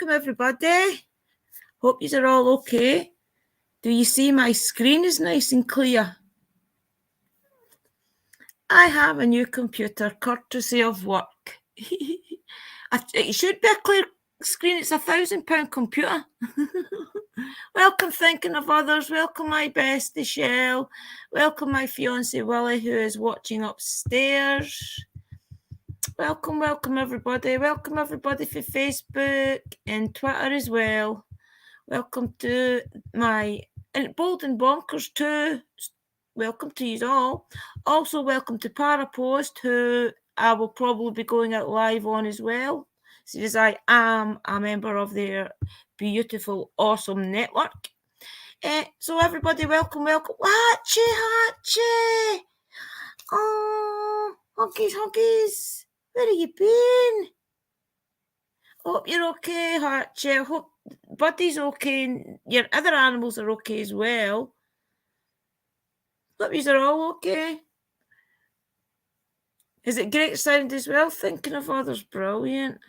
welcome everybody. Hope you're all okay. Do you see my screen is nice and clear? I have a new computer courtesy of work. It should be a clear screen. It's £1,000 computer. Welcome thinking of others. Welcome my bestie Shell. Welcome my fiance Willie, who is watching upstairs. Welcome everybody. Welcome everybody for Facebook and Twitter as well. Welcome to my Bold and Bonkers too. Welcome to you all. Also welcome to Parapost, who I will probably be going out live on as well, since I am a member of their beautiful, awesome network. So everybody, welcome. Hatchie. Oh, huggies. Where have you been? Hope you're okay, Hatchie. Hope Buddy's okay and your other animals are okay as well. Hope you're all okay. Is it great sound as well? Thinking of others, brilliant.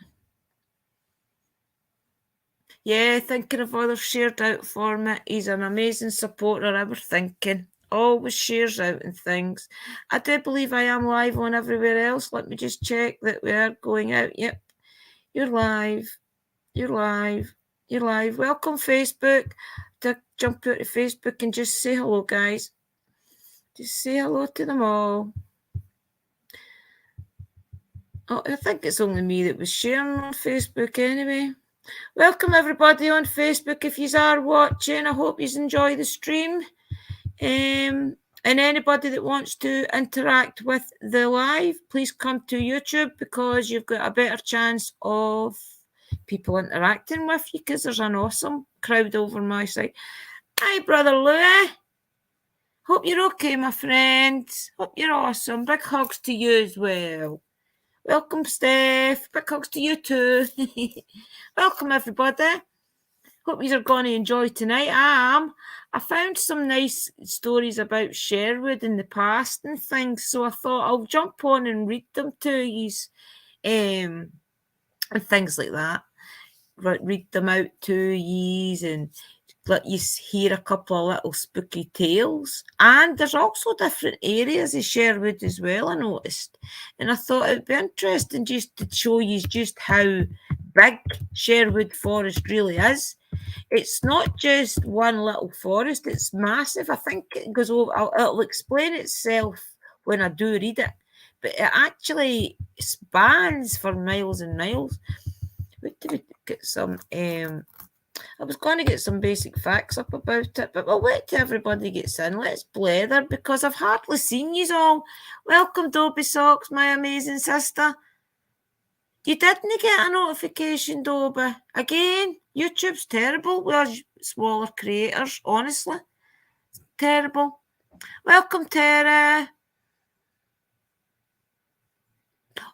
Yeah, thinking of others shared out for me. He's an amazing supporter, ever thinking. Always shares out and things. I do believe I am live on everywhere else. Let me just check that we are going out. Yep, you're live. Welcome, Facebook. To jump out to Facebook and just say hello, guys. Just say hello to them all. Oh, I think it's only me that was sharing on Facebook anyway. Welcome everybody on Facebook. If you are watching, I hope you enjoy the stream. And anybody that wants to interact with the live, please come to YouTube, because you've got a better chance of people interacting with you, because there's an awesome crowd over my side. Hi, Brother Louis. Hope you're okay, my friend. Hope you're awesome. Big hugs to you as well. Welcome, Steph. Big hugs to you too. Welcome, everybody. Hope you are going to enjoy tonight. I found some nice stories about Sherwood in the past and things, so I thought I'll jump on and read them to you, and things like that. Read them out to you and let you hear a couple of little spooky tales. And there's also different areas of Sherwood as well, I noticed. And I thought it would be interesting just to show you just how big Sherwood Forest really is. It's not just one little forest, it's massive. I think it goes over, it'll explain itself when I do read it. But it actually spans for miles and miles. Wait till we get some... I was going to get some basic facts up about it, but we'll wait till everybody gets in. Let's blather, because I've hardly seen you all. Welcome, Dobie Socks, my amazing sister. You didn't get a notification, Dobie. Again, YouTube's terrible. We are smaller creators, honestly. It's terrible. Welcome, Tara.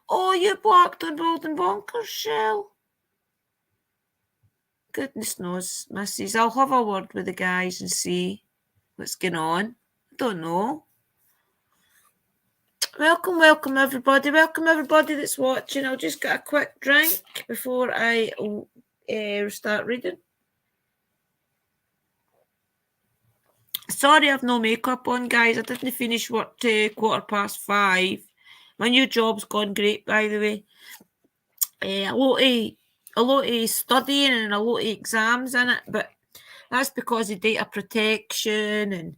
Oh, you blocked on Bold and Bonkers, Shell. Goodness knows, missus. I'll have a word with the guys and see what's going on. I don't know. Welcome everybody. Welcome everybody that's watching. I'll just get a quick drink before I start reading. Sorry I've no makeup on, guys. I didn't finish work till 5:15. My new job's gone great, by the way. A lot of studying and a lot of exams in it, but that's because of data protection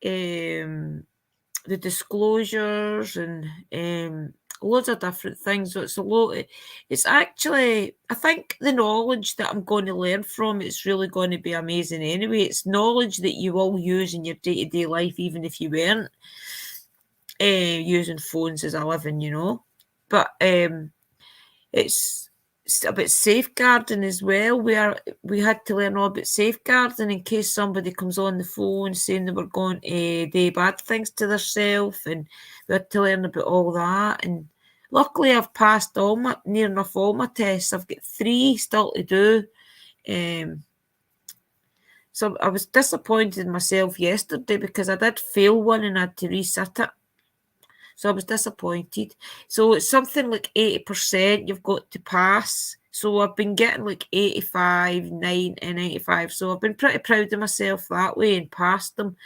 and the disclosures and loads of different things. So it's a lot. It's actually, I think the knowledge that I'm going to learn from it's really going to be amazing anyway. It's knowledge that you will use in your day-to-day life, even if you weren't using phones as a living, you know. But it's about safeguarding as well. We had to learn all about safeguarding in case somebody comes on the phone saying they were going to do bad things to themselves, and we had to learn about all that. And luckily I've passed near enough all my tests. I've got 3 still to do. So I was disappointed in myself yesterday because I did fail one and I had to resit it. So I was disappointed. So it's something like 80% you've got to pass. So I've been getting like 85, 90, 95. So I've been pretty proud of myself that way and passed them.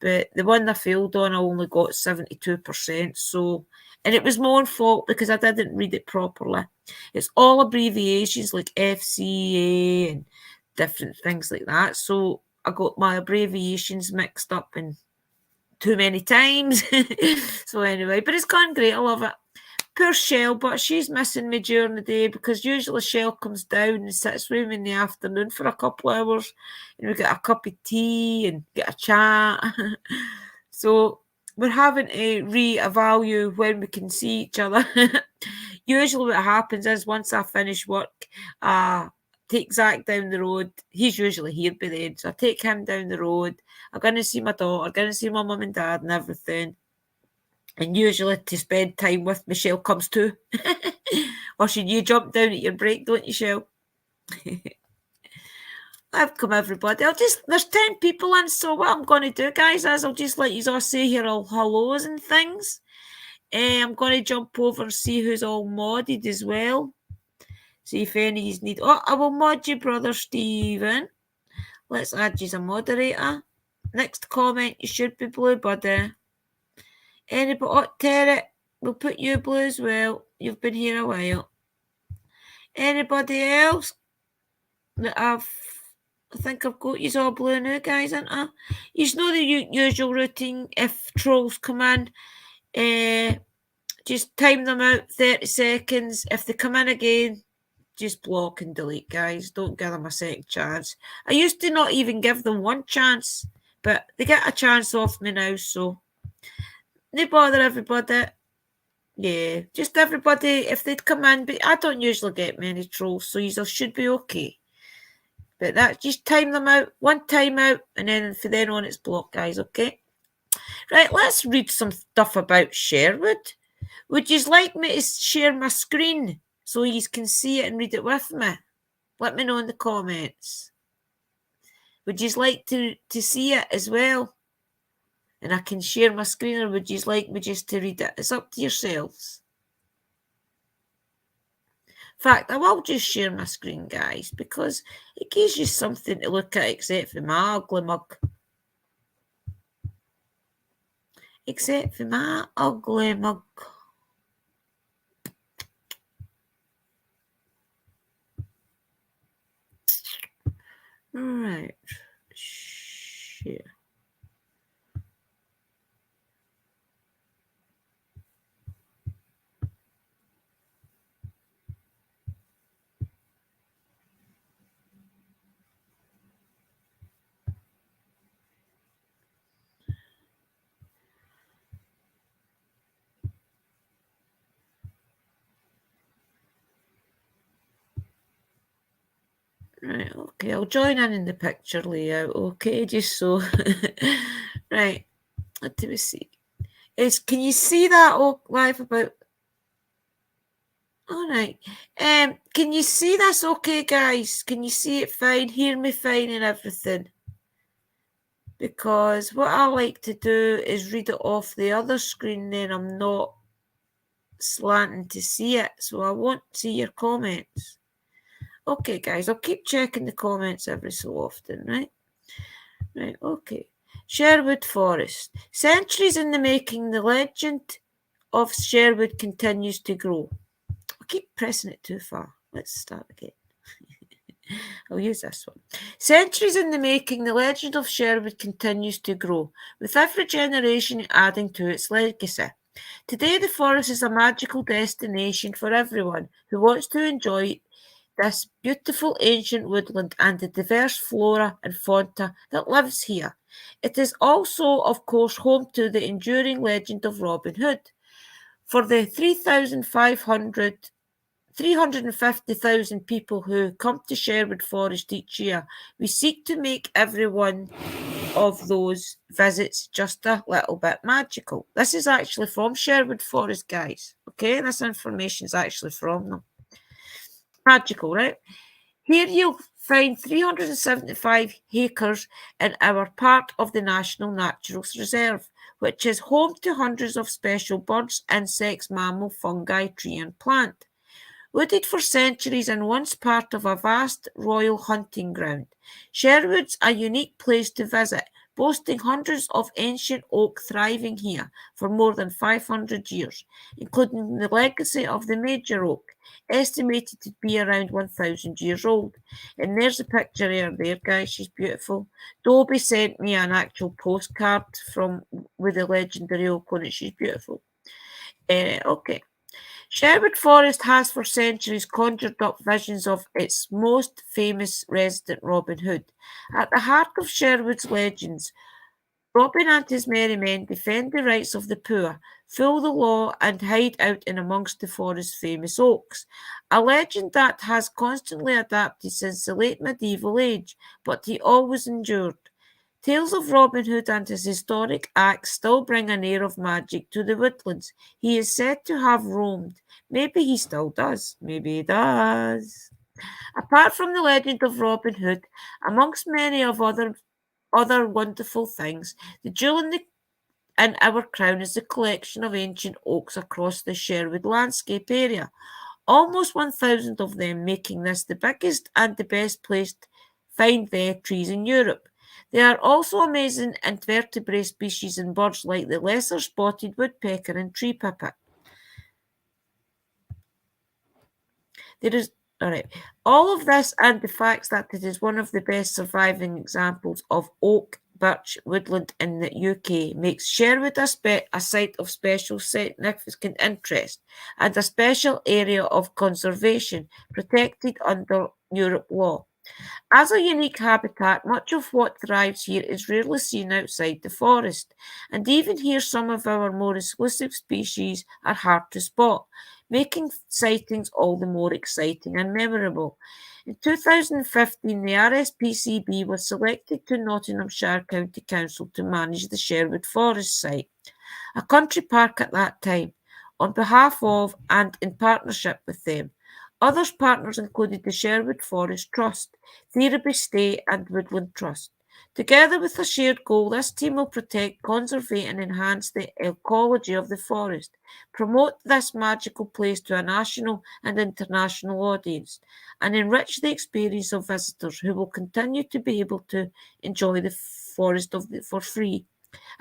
But the one I failed on, I only got 72%. So, and it was my own fault because I didn't read it properly. It's all abbreviations like FCA and different things like that. So I got my abbreviations mixed up and too many times. So anyway, but it's gone great. I love it. Poor Shell, but she's missing me during the day because usually Shell comes down and sits with me in the afternoon for a couple of hours and we get a cup of tea and get a chat. So we're having to re-evaluate when we can see each other. Usually what happens is once I finish work, take Zach down the road. He's usually here by then, so I take him down the road. I'm going to see my daughter, I'm going to see my mum and dad and everything. And usually to spend time with Michelle comes too. Or should you jump down at your break, don't you, Shell? Welcome everybody. There's 10 people in, so what I'm going to do, guys, is I'll just let you all say your all hellos and things. I'm going to jump over and see who's all modded as well. See if any of you need... Oh, I will mod you, Brother Stephen. Let's add you as a moderator. Next comment, you should be blue, buddy. Anybody? Oh, Terry, we'll put you blue as well. You've been here a while. Anybody else? I think I've got you all blue now, guys, haven't I? You know the usual routine. If trolls come in, just time them out 30 seconds. If they come in again, just block and delete, guys. Don't give them a second chance. I used to not even give them one chance, but they get a chance off me now, so no bother, everybody. Yeah, just everybody, if they'd come in, but I don't usually get many trolls, so you should be okay. But that, just time them out, one time out, and then for then on it's blocked, guys, okay? Right, let's read some stuff about Sherwood. Would you like me to share my screen so you can see it and read it with me? Let me know in the comments. Would you like to see it as well? And I can share my screen, or would you like me just to read it? It's up to yourselves. In fact, I will just share my screen, guys, because it gives you something to look at except for my ugly mug. Except for my ugly mug. Right. Share. Right, okay, I'll join in the picture layout, okay, just so. Right, let me see. Can you see that all live about? All right. Can you see this okay, guys? Can you see it fine, hear me fine and everything? Because what I like to do is read it off the other screen, then I'm not slanting to see it, so I won't see your comments. Okay, guys, I'll keep checking the comments every so often, right? Right, okay. Sherwood Forest. Centuries in the making, the legend of Sherwood continues to grow. I keep pressing it too far. Let's start again. I'll use this one. Centuries in the making, the legend of Sherwood continues to grow, with every generation adding to its legacy. Today, the forest is a magical destination for everyone who wants to enjoy this beautiful ancient woodland and the diverse flora and fauna that lives here. It is also, of course, home to the enduring legend of Robin Hood. For the 350,000 people who come to Sherwood Forest each year, we seek to make every one of those visits just a little bit magical. This is actually from Sherwood Forest, guys. Okay, this information is actually from them. Magical, right? Here you'll find 375 acres in our part of the National Natural Reserve, which is home to hundreds of special birds, insects, mammal, fungi, tree and plant. Wooded for centuries and once part of a vast royal hunting ground, Sherwood's a unique place to visit, boasting hundreds of ancient oak thriving here for more than 500 years, including the legacy of the major oak, estimated to be around 1,000 years old. And there's a picture of her there, guys. She's beautiful. Dobie sent me an actual postcard from with the legendary oak on it. She's beautiful. Okay. Sherwood Forest has for centuries conjured up visions of its most famous resident, Robin Hood. At the heart of Sherwood's legends, Robin and his merry men defend the rights of the poor, fool the law, and hide out in amongst the forest's famous oaks. A legend that has constantly adapted since the late medieval age, but he always endured. Tales of Robin Hood and his historic acts still bring an air of magic to the woodlands. He is said to have roamed. Maybe he still does. Maybe he does. Apart from the legend of Robin Hood, amongst many of other wonderful things, the jewel in our crown is the collection of ancient oaks across the Sherwood landscape area. Almost 1,000 of them, making this the biggest and the best placed find their trees in Europe. There are also amazing invertebrate species and birds like the lesser spotted woodpecker and tree pipit. There is all right. All of this and the fact that it is one of the best surviving examples of oak birch woodland in the UK makes Sherwood a site of special significant interest and a special area of conservation protected under Europe law. As a unique habitat, much of what thrives here is rarely seen outside the forest, and even here some of our more exclusive species are hard to spot, making sightings all the more exciting and memorable. In 2015, the RSPCB was selected to Nottinghamshire County Council to manage the Sherwood Forest site, a country park at that time, on behalf of and in partnership with them. Other partners included the Sherwood Forest Trust, Therapy Stay and Woodland Trust. Together with a shared goal, this team will protect, conserve and enhance the ecology of the forest, promote this magical place to a national and international audience, and enrich the experience of visitors who will continue to be able to enjoy the forest for free.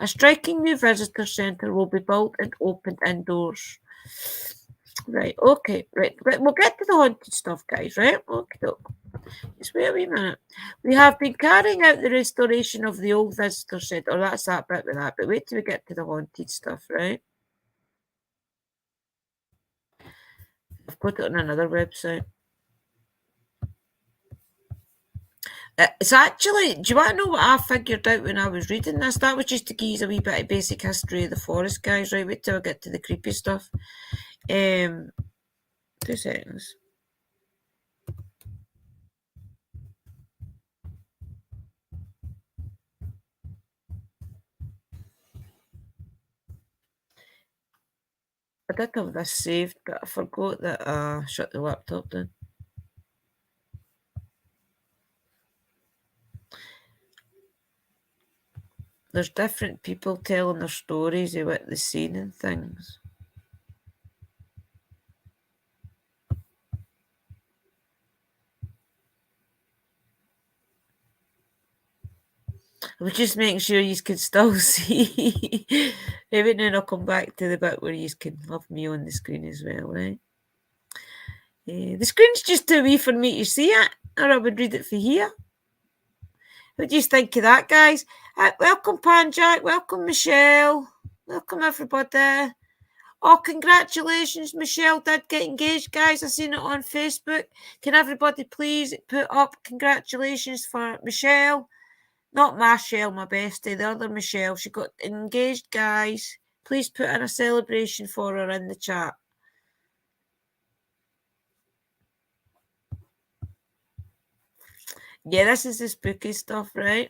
A striking new visitor centre will be built and opened indoors. Right, okay, right. We'll get to the haunted stuff, guys, right? Okay, just wait a wee minute. We have been carrying out the restoration of the old visitor centre. Oh, that's that bit with that, but wait till we get to the haunted stuff, right? I've put it on another website. It's actually, do you want to know what I figured out when I was reading this? That was just to give you a wee bit of basic history of the forest, guys, right? Wait till I get to the creepy stuff. 2 seconds. I did have this saved, but I forgot that I shut the laptop down. There's different people telling their stories of what they've seen and things. I was just making sure you can still see. Maybe then I'll come back to the bit where you can have me on the screen as well, right? The screen's just too wee for me to see it, or I would read it for here. What do you think of that, guys? Welcome, Panjack. Welcome, Michelle. Welcome, everybody. Oh, congratulations, Michelle did get engaged, guys. I seen it on Facebook. Can everybody please put up congratulations for Michelle? Not Michelle, my bestie, the other Michelle. She got engaged, guys. Please put in a celebration for her in the chat. Yeah, this is the spooky stuff, right?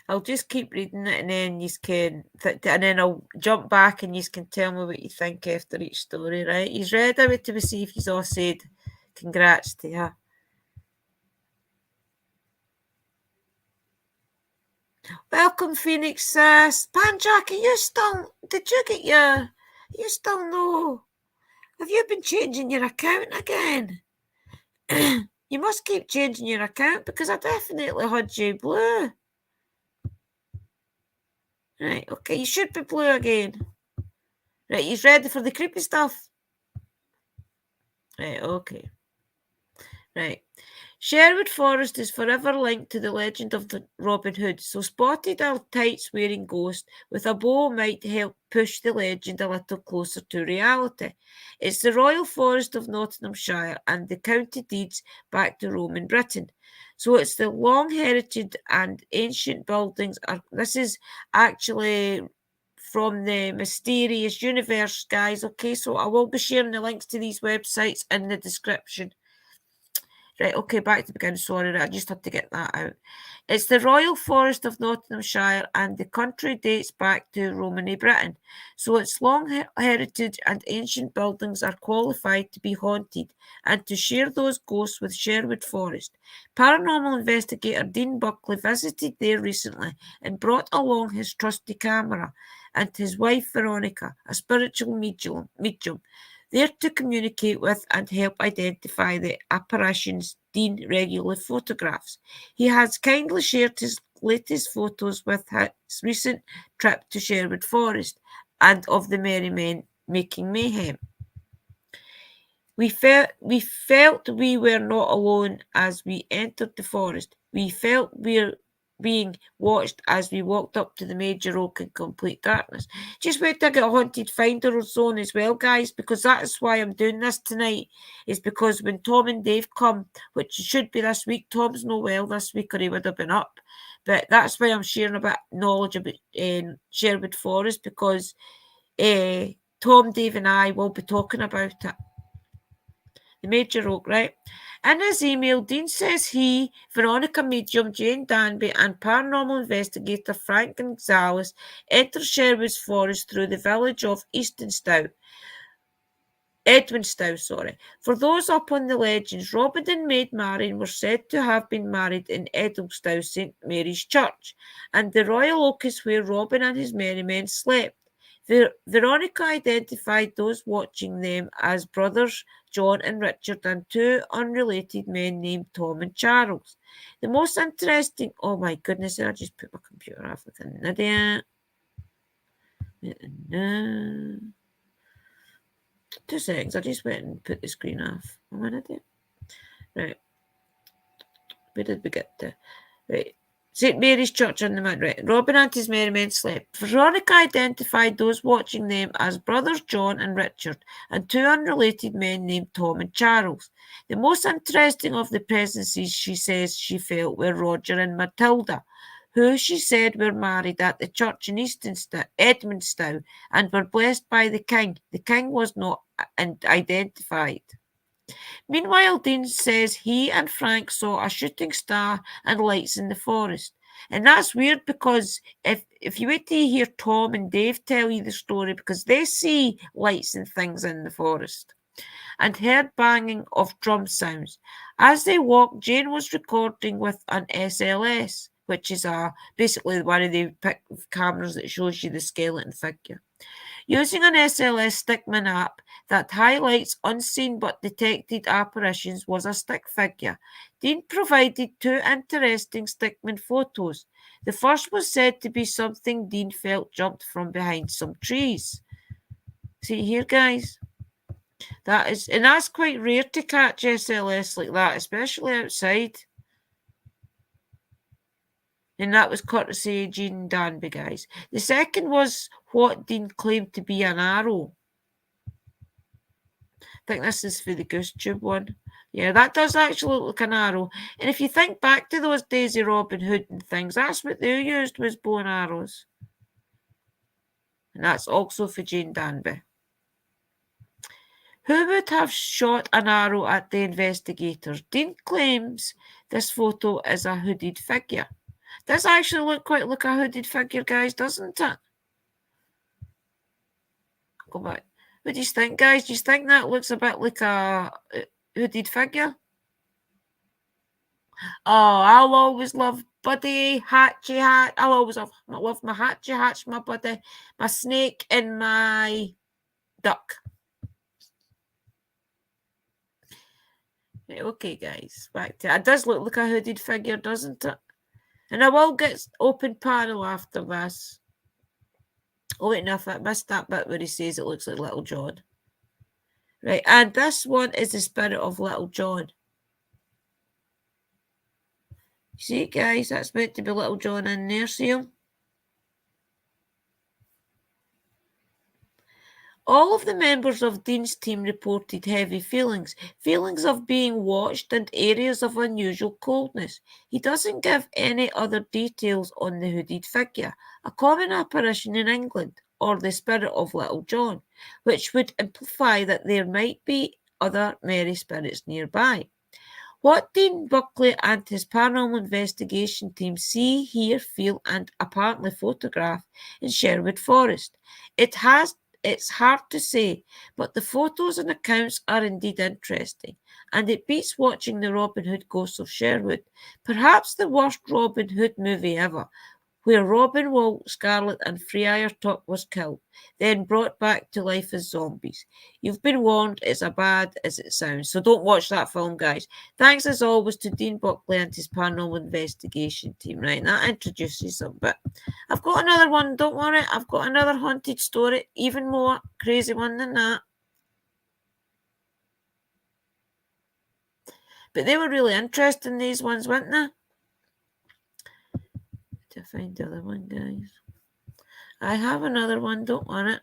I'll just keep reading it and then you can, and then I'll jump back and you can tell me what you think after each story, right? He's ready. Wait till we see if he's all said congrats to her. Welcome, Phoenix Panjack, are you still, did you get your, you still know? Have you been changing your account again? You must keep changing your account because I definitely had you blue. Right, okay, you should be blue again. Right, he's ready for the creepy stuff. Right, okay. Right. Sherwood Forest is forever linked to the legend of the Robin Hood, so spotted a tights-wearing ghost with a bow might help push the legend a little closer to reality. It's the Royal Forest of Nottinghamshire and the county deeds back to Roman Britain. So it's the long heritage and ancient buildings. This is actually from the Mysterious Universe, guys. Okay, so I will be sharing the links to these websites in the description. Right, okay, back to the beginning. Sorry, I just had to get that out. It's the Royal Forest of Nottinghamshire, and the country dates back to Romany Britain. So its long heritage and ancient buildings are qualified to be haunted and to share those ghosts with Sherwood Forest. Paranormal investigator Dean Buckley visited there recently and brought along his trusty camera and his wife Veronica, a spiritual medium there to communicate with and help identify the apparitions Dean regularly photographs. He has kindly shared his latest photos with his recent trip to Sherwood Forest and of the merry men making mayhem. We felt we were not alone as we entered the forest. We felt we were being watched as we walked up to the major oak in complete darkness. Just wait till I get a haunted finder zone as well, guys, because that is why I'm doing this tonight. Is because when Tom and Dave come, which should be this week, Tom's no well this week or he would have been up. But that's why I'm sharing a bit knowledge about Sherwood Forest because Tom, Dave, and I will be talking about it. The Major Oak, right? In his email, Dean says he, Veronica medium Jane Danby, and paranormal investigator Frank Gonzalez entered Sherwood's Forest through the village of Edwinstow. For those up on the legends, Robin and Maid Marian were said to have been married in Edwinstow St Mary's Church, and the Royal Oak is where Robin and his merry men slept. Veronica identified those watching them as brothers John and Richard and two unrelated men named Tom and Charles. The most interesting, oh my goodness, I just put my computer off like an idiot. 2 seconds, I just went and put the screen off. I'm an idiot. Right. Where did we get to? Right. St Mary's Church on the Mount. Right. Robin and his merry men slept. Veronica identified those watching them as brothers John and Richard and two unrelated men named Tom and Charles. The most interesting of the presences she says she felt were Roger and Matilda, who she said were married at the church in Edmundstow, and were blessed by the king. The king was not identified. Meanwhile, Dean says he and Frank saw a shooting star and lights in the forest. And that's weird because if you wait till you hear Tom and Dave tell you the story, because they see lights and things in the forest, and heard banging of drum sounds. As they walked, Jane was recording with an SLS, which is basically one of the cameras that shows you the skeleton figure. Using an SLS Stickman app that highlights unseen but detected apparitions was a stick figure. Dean provided two interesting Stickman photos. The first was said to be something Dean felt jumped from behind some trees. See here, guys? That's quite rare to catch SLS like that, especially outside. And that was courtesy of Jean Danby, guys. The second was what Dean claimed to be an arrow. I think this is for the Goose Tube one. Yeah, that does actually look like an arrow. And if you think back to those days of Robin Hood and things, that's what they used was bow and arrows. And that's also for Jane Danby. Who would have shot an arrow at the investigators? Dean claims this photo is a hooded figure. Does actually look quite like a hooded figure, guys, doesn't it? Go back. What do you think, guys? Do you think that looks a bit like a hooded figure? Oh, I'll always love Buddy, Hatchy Hat. I'll always love my Hatchy Hatch, my Buddy, my snake, and my duck. Right, okay, guys, back to it. It does look like a hooded figure, doesn't it? And I will get open panel after this. Oh, wait, no, I missed that bit where he says it looks like Little John. Right, and this one is the spirit of Little John. See, guys, that's meant to be Little John in there, see him? All of the members of Dean's team reported heavy feelings of being watched and areas of unusual coldness. He doesn't give any other details on the hooded figure, a common apparition in England, or the spirit of Little John, which would imply that there might be other merry spirits nearby. What Dean Buckley and his paranormal investigation team see, hear, feel, and apparently photograph in Sherwood Forest. It's hard to say, but the photos and accounts are indeed interesting, and it beats watching the Robin Hood Ghosts of Sherwood, perhaps the worst Robin Hood movie ever, where Robin, Walt, Scarlet, and Friar Tuck was killed, then brought back to life as zombies. You've been warned, it's as bad as it sounds, so don't watch that film, guys. Thanks as always to Dean Buckley and his paranormal investigation team. Right, that introduces them, but I've got another one, don't worry, I've got another haunted story, even more crazy one than that. But they were really interesting, these ones, weren't they? To find the other one, guys. I have another one, don't worry.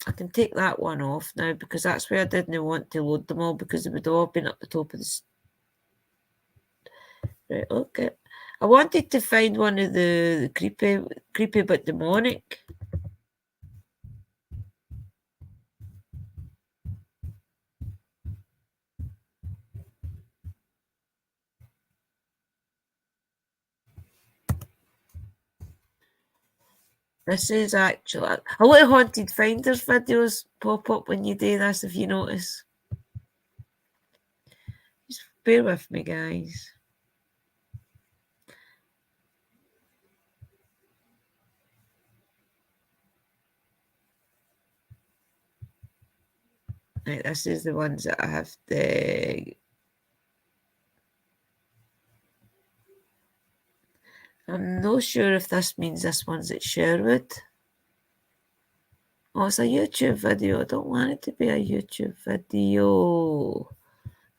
I can take that one off now because that's where I didn't want to load them all because they would all have been up the top of the... Right, okay. I wanted to find one of the creepy but demonic. This is actually a lot of Haunted Finders videos pop up when you do this, if you notice. Just bear with me, guys. Right, this is the ones that I have to... I'm not sure if this means this one's at Sherwood. Oh, it's a YouTube video. I don't want it to be a YouTube video.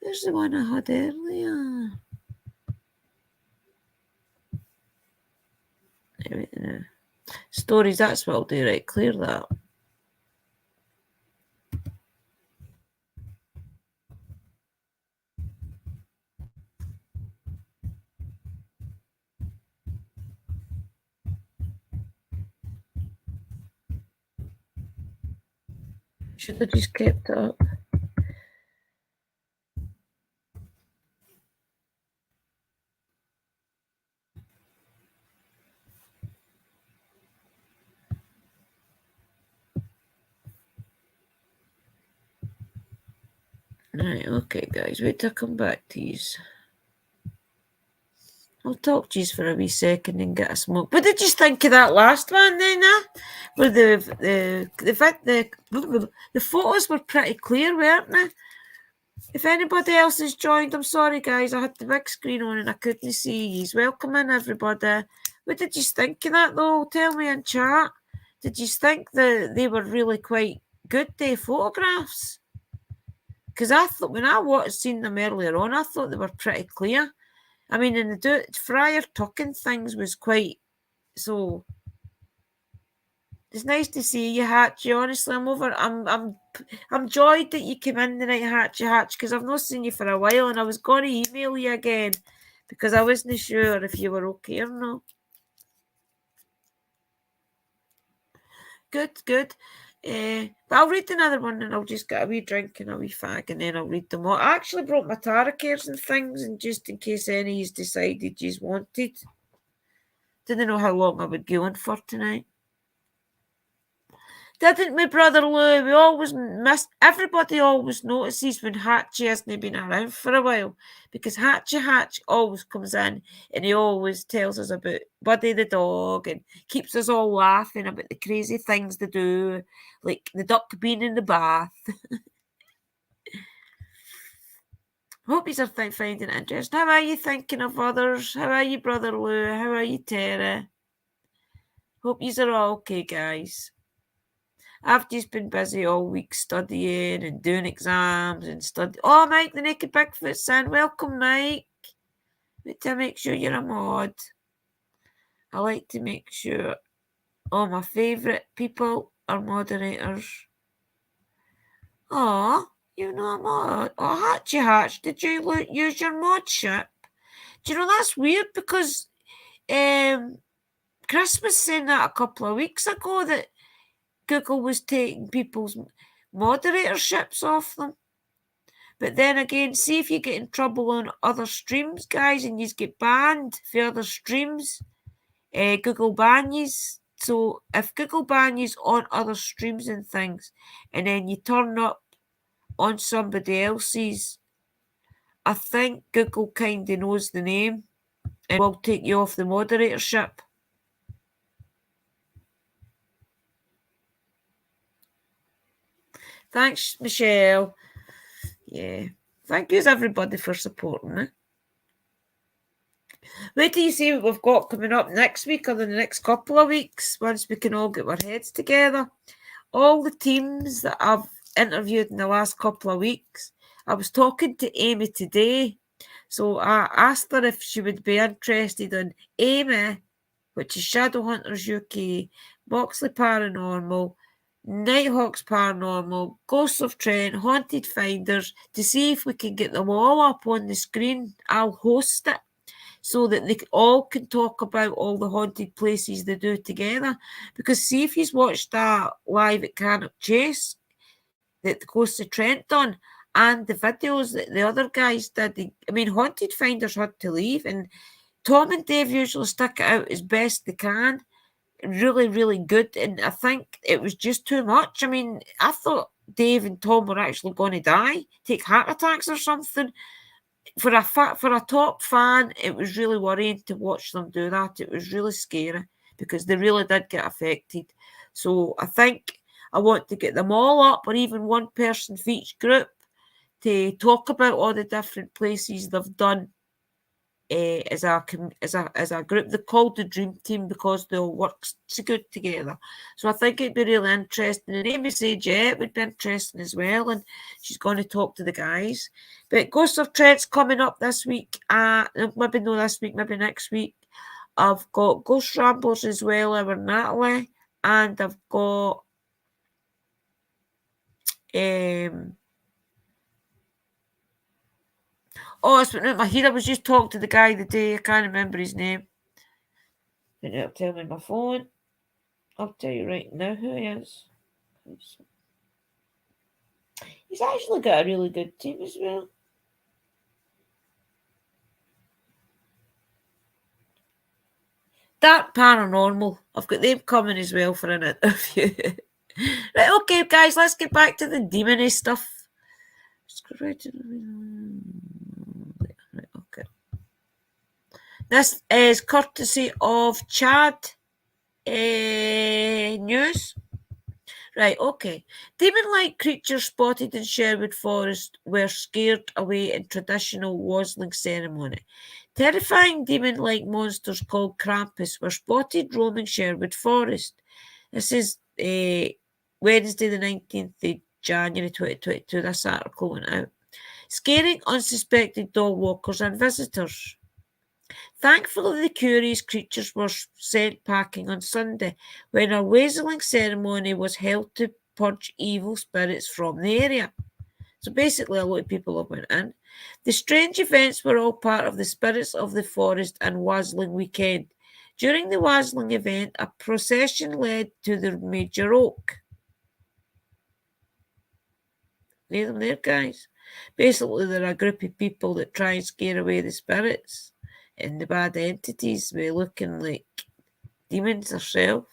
There's the one I had earlier. Stories, that's what I'll do, right? Clear that. Should have just kept it up. Right, okay, guys, wait till I come back to yous. I'll talk to yous for a wee second and get a smoke. What did you think of that last one then, Where the photos were pretty clear, weren't they? If anybody else has joined, I'm sorry, guys. I had the big screen on and I couldn't see yous. Welcome in, everybody. What did you think of that, though? Tell me in chat. Did you think that they were really quite good, the photographs? Because I thought when I seen them earlier on, I thought they were pretty clear. I mean, and the Friar Tucking things was quite so. It's nice to see you, Hatchie. Honestly, I'm joyed that you came in tonight, Hatch, because I've not seen you for a while, and I was going to email you again because I wasn't sure if you were okay or not. Good. But I'll read another one and I'll just get a wee drink and a wee fag and then I'll read them all. I actually brought my tarot cards and things and just in case any of decided you wanted. Didn't know how long I would go on for tonight. Didn't my brother Lou? We always missed. Everybody always notices when Hatchie hasn't been around for a while, because Hatch always comes in and he always tells us about Buddy the dog and keeps us all laughing about the crazy things they do, like the duck being in the bath. Hope you are finding it interesting. How are you thinking of others? How are you, brother Lou? How are you, Tara? Hope you are all okay, guys. I've just been busy all week studying and doing exams and study. Oh, Mike, the Naked Bigfoot's in. Welcome, Mike. Need to make sure you're a mod. I like to make sure all my favourite people are moderators. Oh, you know a mod. Oh, Hatch, did you use your modship? Do you know, that's weird because Chris was saying that a couple of weeks ago that Google was taking people's moderatorships off them. But then again, see if you get in trouble on other streams, guys, and you get banned for other streams, Google ban you. So if Google ban you on other streams and things, and then you turn up on somebody else's, I think Google kind of knows the name and will take you off the moderatorship. Thanks, Michelle. Yeah. Thank you, everybody, for supporting me. Wait till you see what we've got coming up next week or the next couple of weeks, once we can all get our heads together. All the teams that I've interviewed in the last couple of weeks, I was talking to Amy today. So I asked her if she would be interested in Amy, which is Shadowhunters UK, Moxley Paranormal, Nighthawks Paranormal, Ghosts of Trent, Haunted Finders, to see if we can get them all up on the screen. I'll host it so that they all can talk about all the haunted places they do together. Because see if you've watched that live at Cannock Chase that the Ghosts of Trent done, and the videos that the other guys did. I mean, Haunted Finders had to leave, and Tom and Dave usually stick it out as best they can. Really, really good. And I think it was just too much. I mean, I thought Dave and Tom were actually going to die, take heart attacks or something. For a top fan, it was really worrying to watch them do that. It was really scary because they really did get affected. So I think I want to get them all up, or even one person for each group, to talk about all the different places they've done as a group. They're called the Dream Team because they all work so good together. So I think it'd be really interesting. And Amy said, yeah, it would be interesting as well. And she's going to talk to the guys. But Ghosts of Trent's coming up this week. Maybe not this week, maybe next week. I've got Ghost Ramblers as well, over Natalie. And I've got oh, it's been in my head. I was just talking to the guy the day. I can't remember his name. But it'll tell me my phone. I'll tell you right now who he is. He's actually got a really good team as well. Dark Paranormal. I've got them coming as well for an interview. Right, okay, guys, let's get back to the demony stuff. Right, okay. This is courtesy of Chad News. Right, okay. Demon-like creatures spotted in Sherwood Forest were scared away in traditional wassailing ceremony. Terrifying demon-like monsters called Krampus were spotted roaming Sherwood Forest. This is Wednesday the 19th of January 2022. This article went out. Scaring unsuspected dog walkers and visitors. Thankfully, the curious creatures were sent packing on Sunday when a wassailing ceremony was held to purge evil spirits from the area. So basically, a lot of people have went in. The strange events were all part of the Spirits of the Forest and Wassailing weekend. During the wassailing event, a procession led to the major oak. Near them there, guys. Basically, they're a group of people that try and scare away the spirits and the bad entities by looking like demons themselves.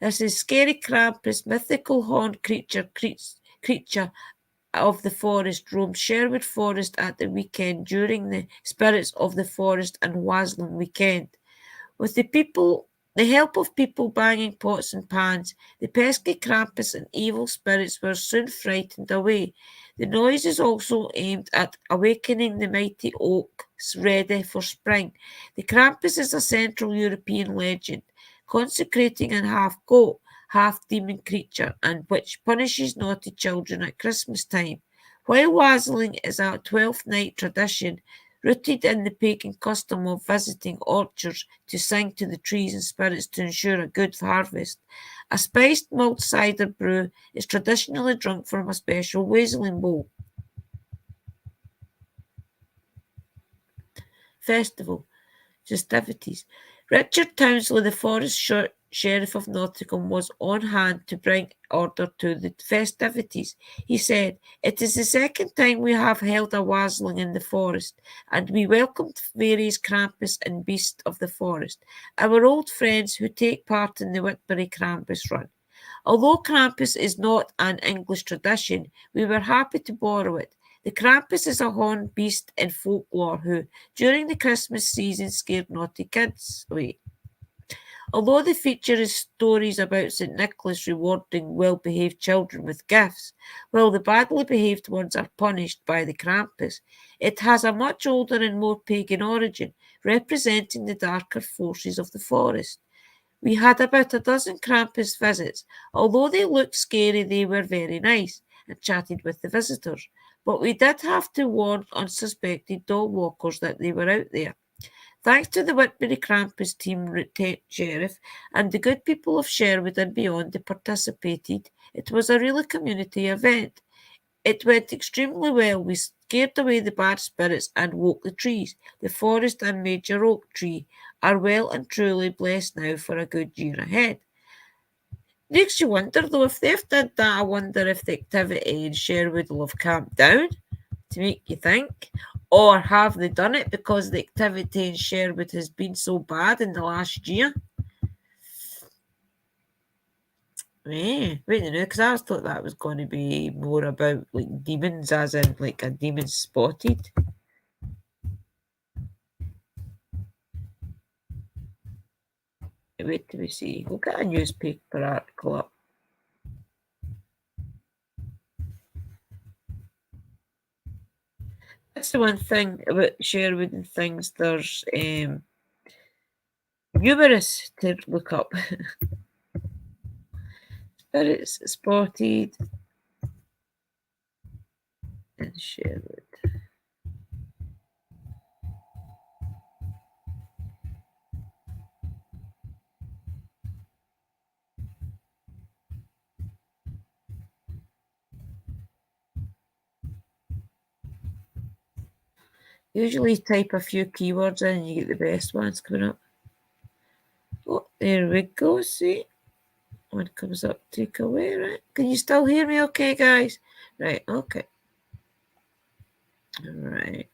This is scary Krampus, mythical horned creature of the forest, roamed Sherwood Forest at the weekend during the Spirits of the Forest and Waslin weekend. With the help of people banging pots and pans, the pesky Krampus and evil spirits were soon frightened away. The noise is also aimed at awakening the mighty oaks ready for spring. The Krampus is a Central European legend, consecrating an half goat, half demon creature, and which punishes naughty children at Christmas time. While wazzling is a 12th night tradition, rooted in the pagan custom of visiting orchards to sing to the trees and spirits to ensure a good harvest. A spiced malt cider brew is traditionally drunk from a special wazzling bowl. Festival festivities. Richard Townsley, the Forest Sheriff of Nottingham, was on hand to bring order to the festivities. He said, "It is the second time we have held a wazzling in the forest, and we welcomed various Krampus and beasts of the forest, our old friends who take part in the Whitbury Krampus run. Although Krampus is not an English tradition, we were happy to borrow it. The Krampus is a horned beast in folklore who, during the Christmas season, scared naughty kids away. Although the feature is stories about St. Nicholas rewarding well behaved children with gifts, while the badly behaved ones are punished by the Krampus, it has a much older and more pagan origin, representing the darker forces of the forest. We had about a dozen Krampus visits. Although they looked scary, they were very nice and chatted with the visitors. But we did have to warn unsuspected dog walkers that they were out there. Thanks to the Whitbury Krampus team, Sheriff, and the good people of Sherwood and beyond that participated, it was a really community event. It went extremely well. We scared away the bad spirits and woke the trees. The forest and major oak tree are well and truly blessed now for a good year ahead." Makes you wonder though, if they've did that, I wonder if the activity in Sherwood will have calmed down to make you think. Or have they done it because the activity in Sherwood has been so bad in the last year? Wait a minute, because I always thought that was going to be more about like demons, as in like a demon spotted. Wait till we see. We'll get a newspaper article up. That's the one thing about Sherwood and things. There's numerous to look up. Spirits spotted in Sherwood. Usually type a few keywords in and you get the best ones coming up. Oh, there we go. See? One comes up, take away, right? Can you still hear me okay, guys? Right, okay. Right.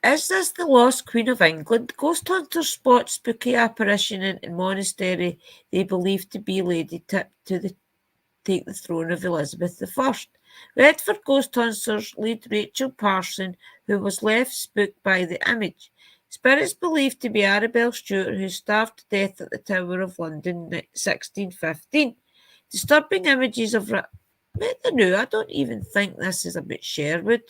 Is this the lost Queen of England? Ghost hunters spot spooky apparition in monastery they believe to be Lady Tip to take the throne of Elizabeth I. Redford ghost hunters lead Rachel Parson, who was left spooked by the image. Spirits believed to be Arabelle Stewart, who starved to death at the Tower of London in 1615. Disturbing images of... I don't know, I don't even think this is about Sherwood.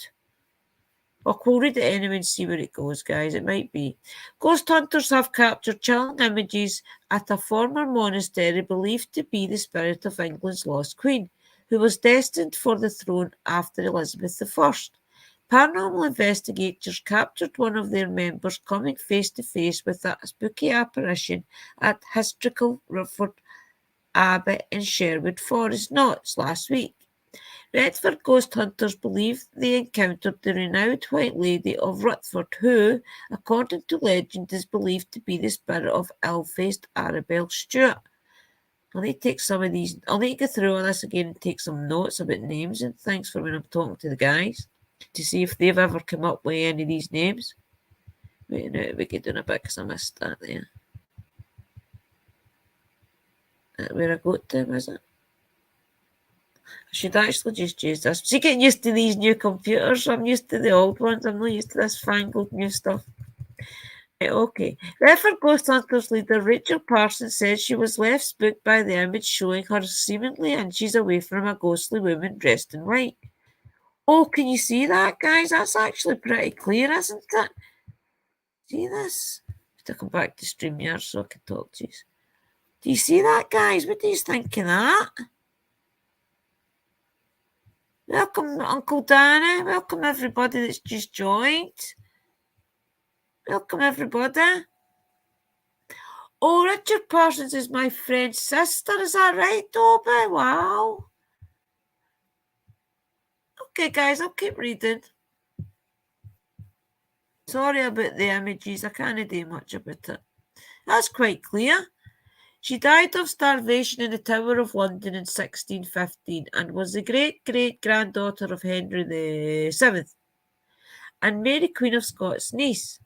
We'll read it anyway and see where it goes, guys. It might be. Ghost hunters have captured chilling images at a former monastery believed to be the spirit of England's lost queen, who was destined for the throne after Elizabeth I. Paranormal investigators captured one of their members coming face to face with a spooky apparition at historical Rufford Abbey in Sherwood Forest Knots last week. Redford ghost hunters believe they encountered the renowned White Lady of Rutherford, who, according to legend, is believed to be the spirit of ill-faced Arabelle Stewart. I'll need to take some of these. I'll need to go through all this again and take some notes about names and things for when I'm talking to the guys to see if they've ever come up with any of these names. Wait a minute, we could do a bit because I missed that there. Where I got to, was it? I should actually just use this. See, getting used to these new computers. I'm used to the old ones. I'm not used to this fangled new stuff. Right, okay. Referred Ghost Hunters leader Rachel Parsons says she was left spooked by the image showing her seemingly inches away from a ghostly woman dressed in white. Oh, can you see that, guys? That's actually pretty clear, isn't it? See this? To come back to StreamYard so I can talk to you. Do you see that, guys? What do you think of that? Welcome, Uncle Danny. Welcome, everybody that's just joined. Welcome, everybody. Oh, Richard Parsons is my friend's sister. Is that right, Dobby? Wow. Okay, guys, I'll keep reading. Sorry about the images. I can't do much about it. That's quite clear. She died of starvation in the Tower of London in 1615 and was the great-great-granddaughter of Henry VII and Mary Queen of Scots' niece.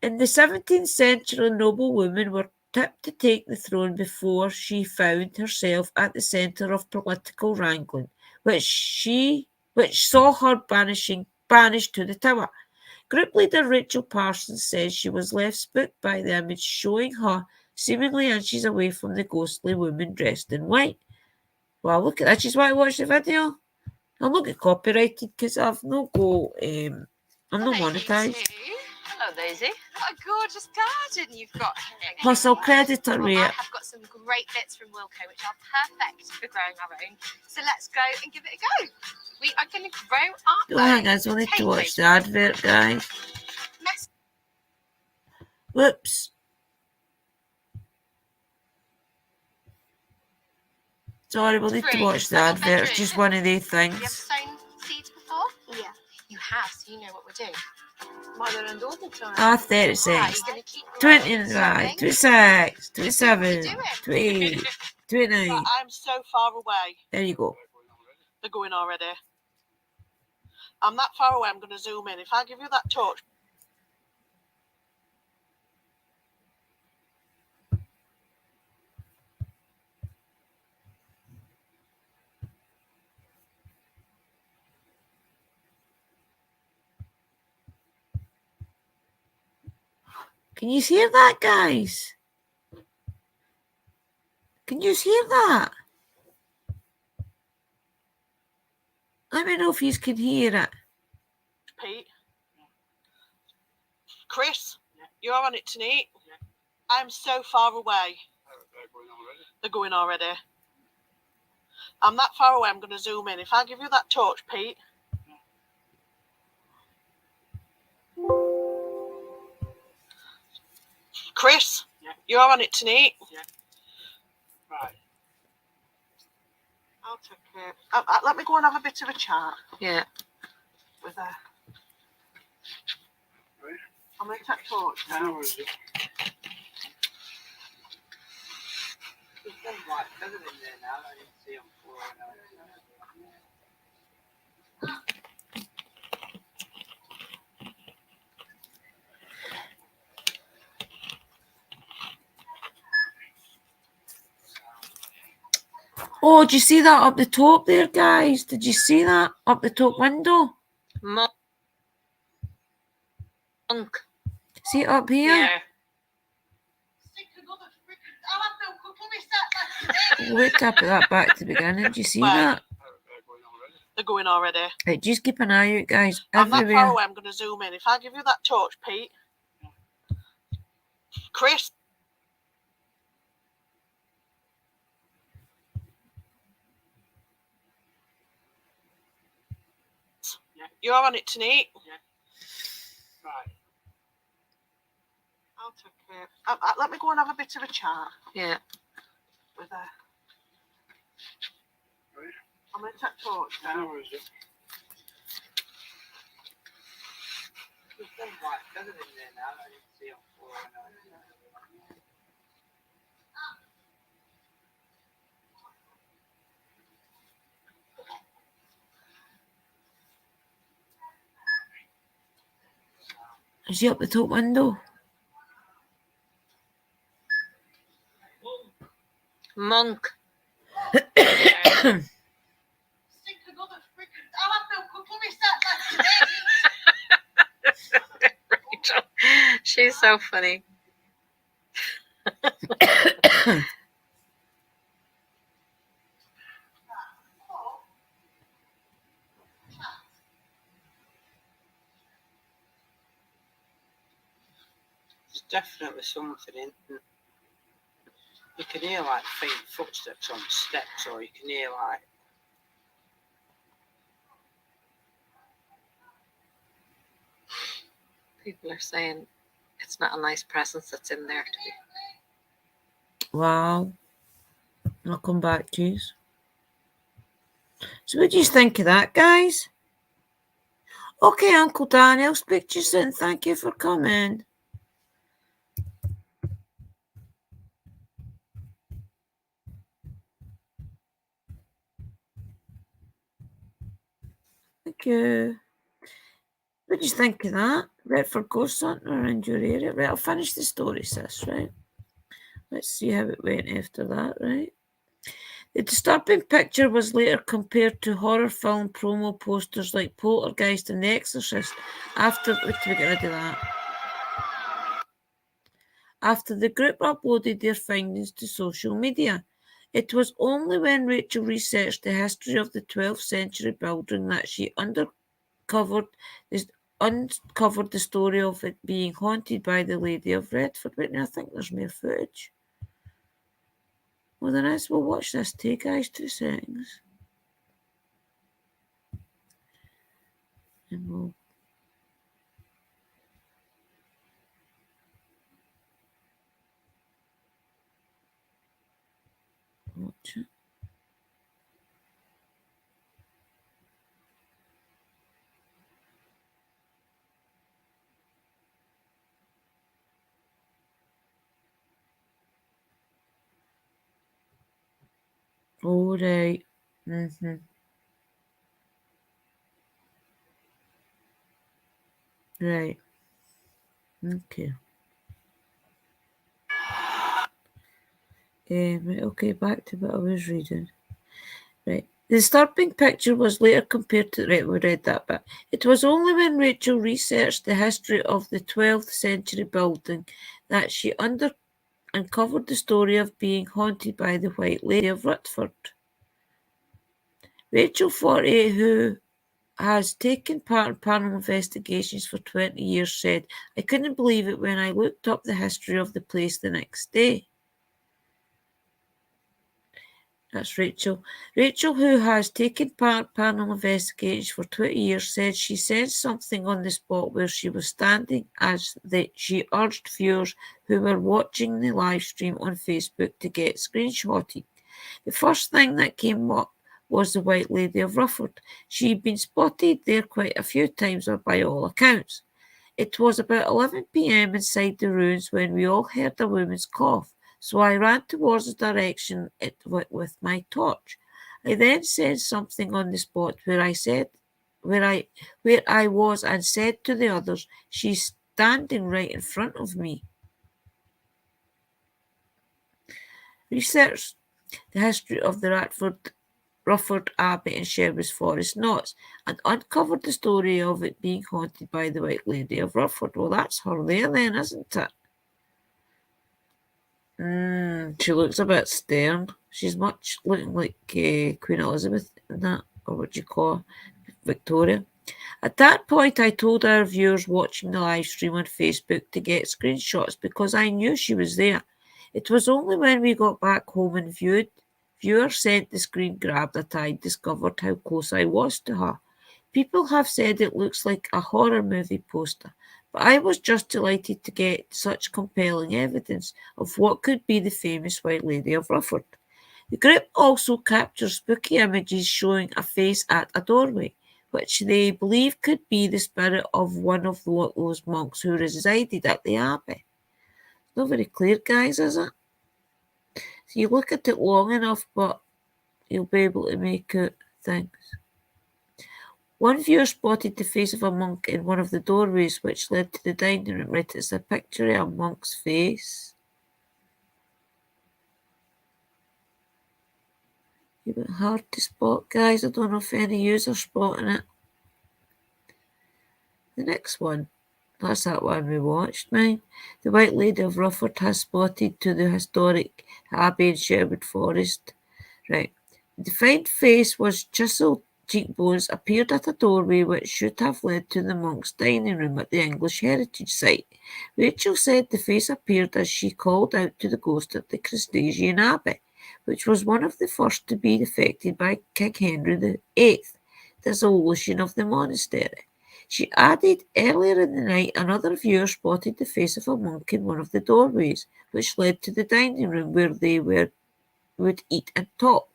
In the 17th century, noblewomen were tipped to take the throne before she found herself at the centre of political wrangling, which saw her banished to the Tower. Group leader Rachel Parsons says she was left spooked by the image showing her seemingly inches away from the ghostly woman dressed in white. Well, look at that. She's why I watched the video. I'll not get copyrighted because I've no go. I'm not monetised. Hello, Daisy. What a gorgeous garden you've got here. Plus, I'll credit her rate. I have got some great bits from Wilco which are perfect for growing our own. So let's go and give it a go. We are going to grow our Oh, hang on, I need to watch the advert, guys. Whoops. Sorry, we'll need to watch the advert. It's just one of these things. Have you ever sown seeds before? Yeah. You have, so you know what we're doing. Mother and daughter time. 36, 29, 26, 27, 28, 29. I'm so far away. There you go. They're going already. I'm that far away, I'm going to zoom in. If I give you that torch. Can you hear that, guys? Can you hear that? Let me know if you can hear it. Pete? Chris? You're on it tonight? I'm so far away. They're going already. I'm that far away, I'm going to zoom in. If I give you that torch, Pete. Chris? You're on it tonight? Right. I'll take it. Let me go and have a bit of a chat. Yeah. With her. I'm going to take torch now. Oh, did you see that up the top there, guys? Did you see that up the top window? Monk. See it up here? Yeah. Wait till I put that back to the beginning. Did you see that? They're going already. Right, just keep an eye out, guys. I'm that Everywhere. far away, I'm going to zoom in. If I give you that torch, Pete. Chris? You're on it tonight? Yeah. Right. I'll take it. Let me go and have a bit of a chat. Yeah. With her. I'm going to take torch now. Is he up the top window? monk. Stick another freaking. I'll have no cutlery set left today. Rachel, she's so funny. There's definitely something in. You can hear like faint footsteps on the steps, or you can hear like. People are saying it's not a nice presence that's in there. Wow. I'll come back to you. So what do you think of that, guys? Okay, Uncle Daniel, speak to you soon. Thank you for coming. Thank you. What do you think of that? Redford Ghost Hunter around your area? Right, I'll finish the story, sis, right? Let's see how it went after that, right? The disturbing picture was later compared to horror film promo posters like Poltergeist and The Exorcist after we get rid of that. After the group uploaded their findings to social media. It was only when Rachel researched the history of the 12th century building that she uncovered the story of it being haunted by the Lady of Redford. Wait, now I think there's more footage. Well, there is. We'll watch this too, guys. 2 seconds. And we'll watch it. All right. Mm-hmm. Right. Okay. Okay, back to what I was reading. Right. The disturbing picture was later compared to... Right, we read that bit. It was only when Rachel researched the history of the 12th century building that she uncovered the story of being haunted by the White Lady of Redford. Rachel, 48, who has taken part in paranormal investigations for 20 years, said, "I couldn't believe it when I looked up the history of the place the next day." That's Rachel. Rachel, who has taken part in paranormal investigations for 20 years, said she sensed something on the spot where she was standing as she urged viewers who were watching the live stream on Facebook to get screenshotted. The first thing that came up was the White Lady of Rufford. She'd been spotted there quite a few times by all accounts. It was about 11 p.m. inside the ruins when we all heard a woman's cough, so I ran towards the direction it went with my torch. I then sensed something on the spot where I was and said to the others, "She's standing right in front of me." Research the history of the Rufford Abbey and Sherwood Forest Knots and uncovered the story of it being haunted by the White Lady of Rufford. Well, that's her there then, isn't it? She looks a bit stern. She's much looking like Queen Elizabeth in that, or what do you call her? Victoria. At that point, I told our viewers watching the live stream on Facebook to get screenshots because I knew she was there. It was only when we got back home and viewers sent the screen grab that I discovered how close I was to her. People have said it looks like a horror movie poster, but I was just delighted to get such compelling evidence of what could be the famous White Lady of Rufford. The group also captures spooky images showing a face at a doorway, which they believe could be the spirit of one of those monks who resided at the abbey. Not very clear, guys, is it? So you look at it long enough, but you'll be able to make out things. One viewer spotted the face of a monk in one of the doorways, which led to the dining room. Right, it's a picture of a monk's face. A bit hard to spot, guys. I don't know if any of you are spotting it. The next one. That's that one we watched, mine. The White Lady of Rufford has spotted to the historic Abbey in Sherwood Forest. Right. The defined face was chiseled cheekbones appeared at a doorway which should have led to the monks' dining room at the English Heritage Site. Rachel said the face appeared as she called out to the ghost at the Crustacean Abbey, which was one of the first to be affected by King Henry VIII, dissolution of the monastery. She added, earlier in the night, another viewer spotted the face of a monk in one of the doorways, which led to the dining room where they would eat and talk.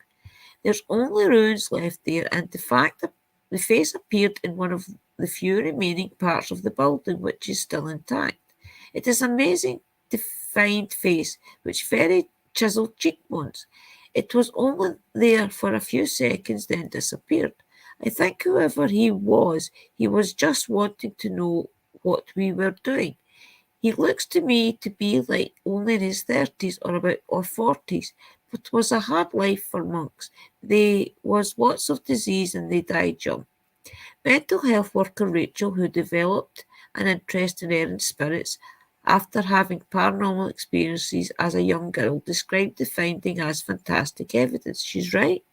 There's only ruins left there, and the fact that the face appeared in one of the few remaining parts of the building which is still intact. It is amazing defined face, which very chiseled cheekbones. It was only there for a few seconds, then disappeared. I think whoever he was just wanting to know what we were doing. He looks to me to be like only in his 30s or 40s, but was a hard life for monks. There was lots of disease and they died young. Mental health worker Rachel, who developed an interest in errant spirits after having paranormal experiences as a young girl, described the finding as fantastic evidence. She's right.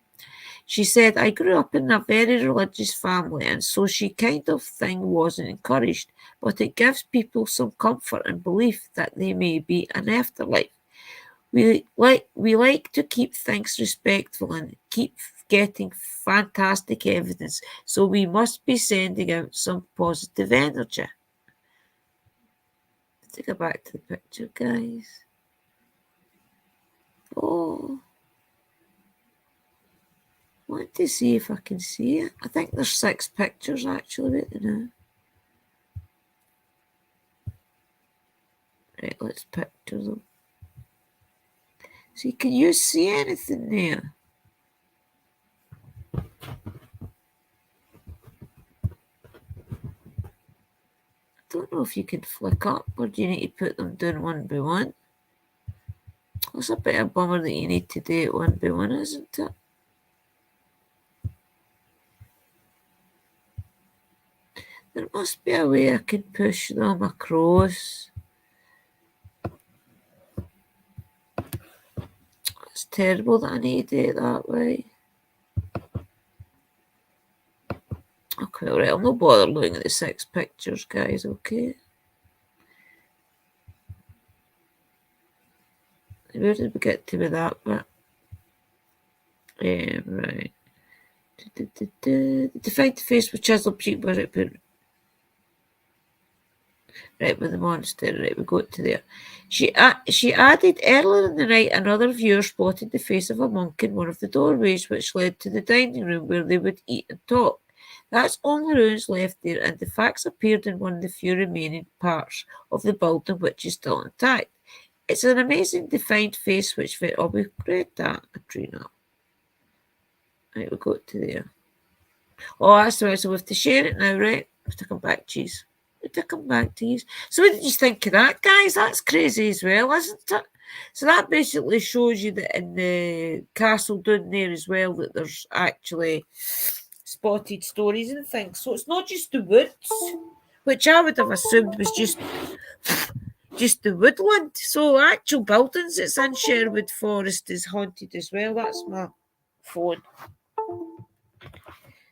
She said, I grew up in a very religious family, and so she kind of thing wasn't encouraged, but it gives people some comfort and belief that there may be an afterlife. We like to keep things respectful and keep getting fantastic evidence, so we must be sending out some positive energy. Let's go back to the picture, guys. Oh. I want to see if I can see it. I think there's 6 pictures actually right now. Right, let's picture them. See, can you see anything there? I don't know if you can flick up or do you need to put them down one by one? It's a bit of a bummer that you need to do it one by one, isn't it? There must be a way I can push them across. It's terrible that I need to do it that way. Okay, alright, I'll not bother looking at the 6 pictures, guys, okay? Where did we get to with that bit? Right. Define the face with chiseled cheekbones. Right, with the monster. Right, we got to there. She added, earlier in the night, another viewer spotted the face of a monk in one of the doorways, which led to the dining room where they would eat and talk. That's only ruins left there, and the facts appeared in one of the few remaining parts of the building which is still intact. It's an amazing defined face which we've read that, Adrena. Right, we got to there. Oh, that's right. So we have to share it now, right? We have to come back to you. We have to come back to you. So what did you think of that, guys? That's crazy as well, isn't it? So that basically shows you that in the castle down there as well, that there's actually spotted stories and things. So it's not just the woods, which I would have assumed was just the woodland. So actual buildings that's in Sherwood Forest is haunted as well. That's my phone.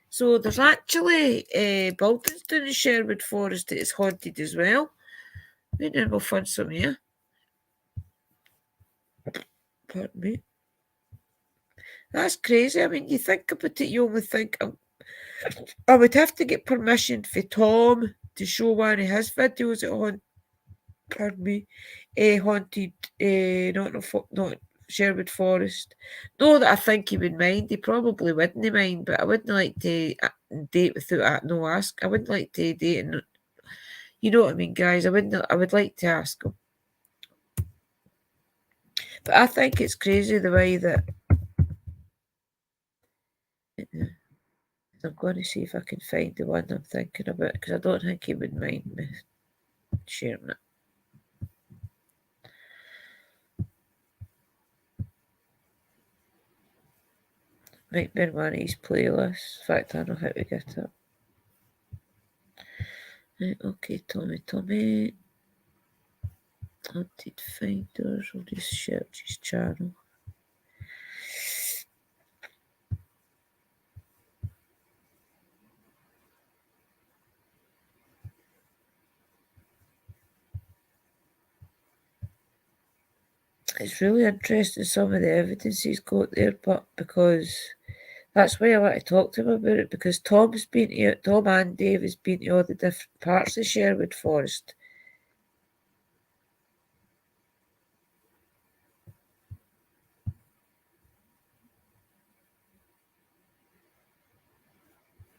So there's actually buildings down in Sherwood Forest that is haunted as well. Maybe we'll find some here. Pardon me. That's crazy. I mean, you think about it, you only think I would have to get permission for Tom to show one of his videos at haunted, not Sherwood Forest. No, that I think he would mind. He probably wouldn't mind, but I wouldn't like to date without no ask. I wouldn't like to date, and you know what I mean, guys. I would like to ask him, but I think it's crazy the way that. I'm going to see if I can find the one I'm thinking about because I don't think he would mind me sharing it. Might be in one of his playlists. In fact, I know how to get it. Right, okay, Tommy. Haunted Finders. I'll just search his channel. It's really interesting, some of the evidence he's got there, but because that's why I want to talk to him about it, because Tom and Dave has been to all the different parts of Sherwood Forest.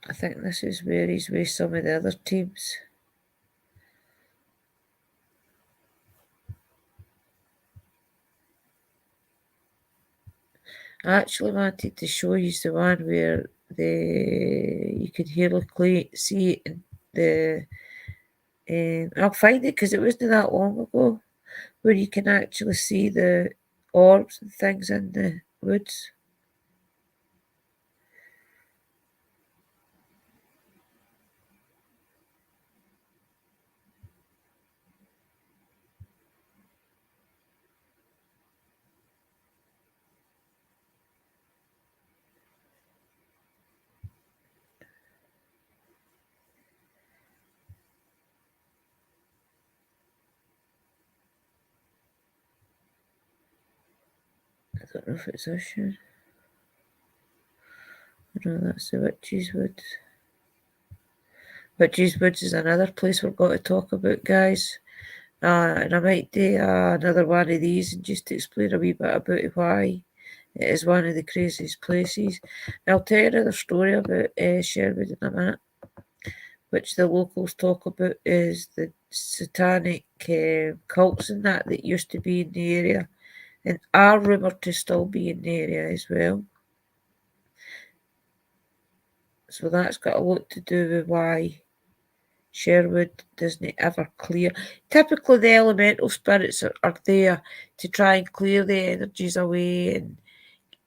I think this is where he's with some of the other teams. I actually wanted to show you the one where you could see it in the. I'll find it because it wasn't that long ago, where you can actually see the orbs and things in the woods. I don't know if it's this one. No, that's the Witches Woods. Witches Woods is another place we've got to talk about, guys. And I might do another one of these and just explain a wee bit about why it is one of the craziest places. I'll tell you another story about Sherwood in a minute, which the locals talk about is the satanic cults and that used to be in the area and are rumoured to still be in the area as well. So that's got a lot to do with why Sherwood doesn't ever clear. Typically the elemental spirits are there to try and clear the energies away and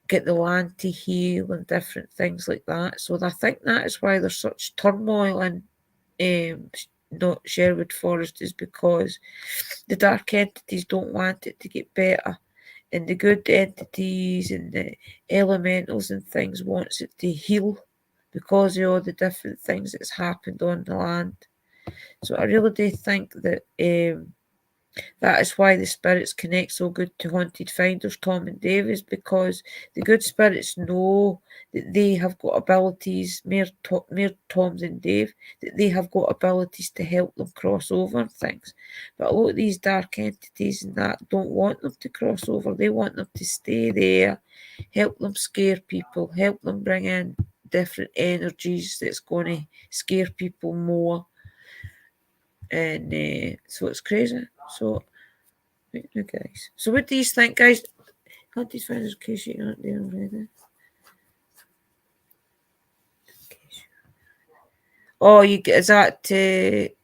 get the land to heal and different things like that. So I think that is why there's such turmoil in not Sherwood Forest, is because the dark entities don't want it to get better, and the good entities and the elementals and things wants it to heal because of all the different things that's happened on the land. So I really do think that that is why the spirits connect so good to Haunted Finders, Tom and Dave, is because the good spirits know that they have got abilities, mere Tom than Dave, that they have got abilities to help them cross over things. But a lot of these dark entities and that don't want them to cross over. They want them to stay there, help them scare people, help them bring in different energies that's going to scare people more. And so it's crazy. So, guys. So, what do you think, guys? Haunted Finders, in case you aren't there already. Oh, is that Terry?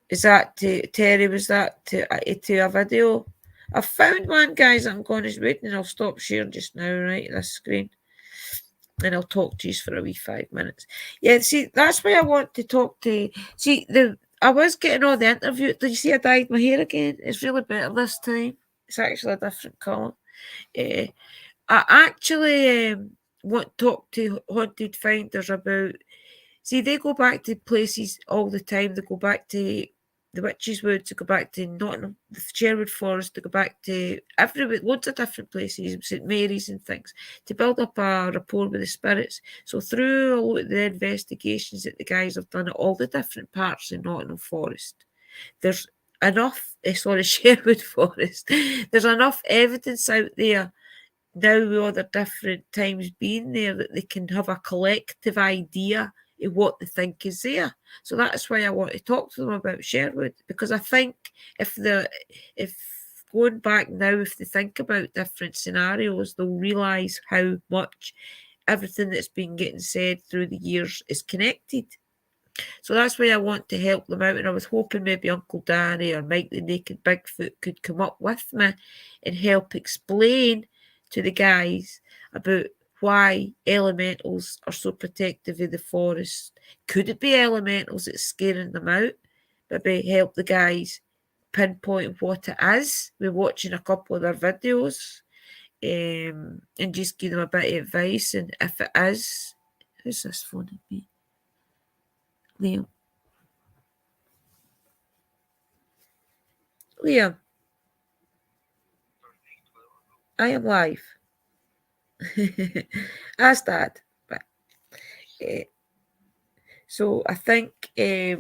Was that to a video? I found one, guys. I'm going to wait, and I'll stop sharing just now. Right, this screen. And I'll talk to you for a wee 5 minutes. Yeah, see, that's why I want to talk to. See, I was getting all the interview. Did you see I dyed my hair again? It's really better this time. It's actually a different colour. I actually want to talk to Haunted Finders about. See, they go back to places all the time. They go back to the Witches Woods, they go back to Nottingham, the Sherwood Forest, they go back to everywhere, loads of different places, St Mary's and things, to build up a rapport with the spirits. So through a lot of the investigations that the guys have done at all the different parts of Nottingham Forest, there's enough, Sherwood Forest, there's enough evidence out there now with all the different times being there that they can have a collective idea of what they think is there. So that's why I want to talk to them about Sherwood, because I think if going back now, if they think about different scenarios, they'll realise how much everything that's been getting said through the years is connected. So that's why I want to help them out, and I was hoping maybe Uncle Danny or Mike the Naked Bigfoot could come up with me and help explain to the guys about why elementals are so protective of the forest. Could it be elementals that's scaring them out? Maybe help the guys pinpoint what it is. We're watching a couple of their videos, and just give them a bit of advice. And if it is, who's this phoning me? Liam. Liam, I am live. Ask Dad. But, so I think we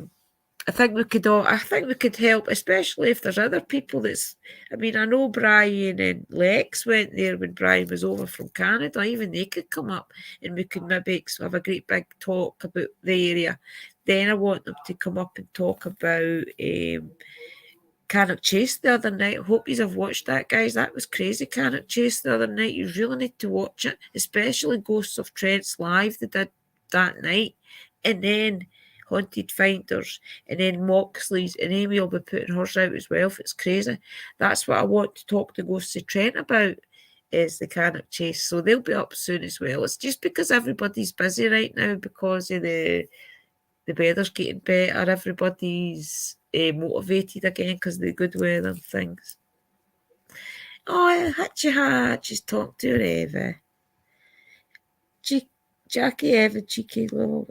could all. I think we could help, especially if there's other people that's. I mean, I know Brian and Lex went there when Brian was over from Canada. Even they could come up, and we could maybe have a great big talk about the area. Then I want them to come up and talk about Cannock Chase the other night. I hope you have watched that, guys. That was crazy. Cannock Chase the other night. You really need to watch it, especially Ghosts of Trent's live they did that night, and then Haunted Finders, and then Moxley's, and Amy will be putting hers out as well. If it's crazy, that's what I want to talk to Ghosts of Trent about. Is the Cannock Chase, so they'll be up soon as well. It's just because everybody's busy right now because of the weather's getting better. Everybody's motivated again because of the good weather and things. Oh, Hatchy Hatch is talking to her, Eva. Jackie, Eva, cheeky little.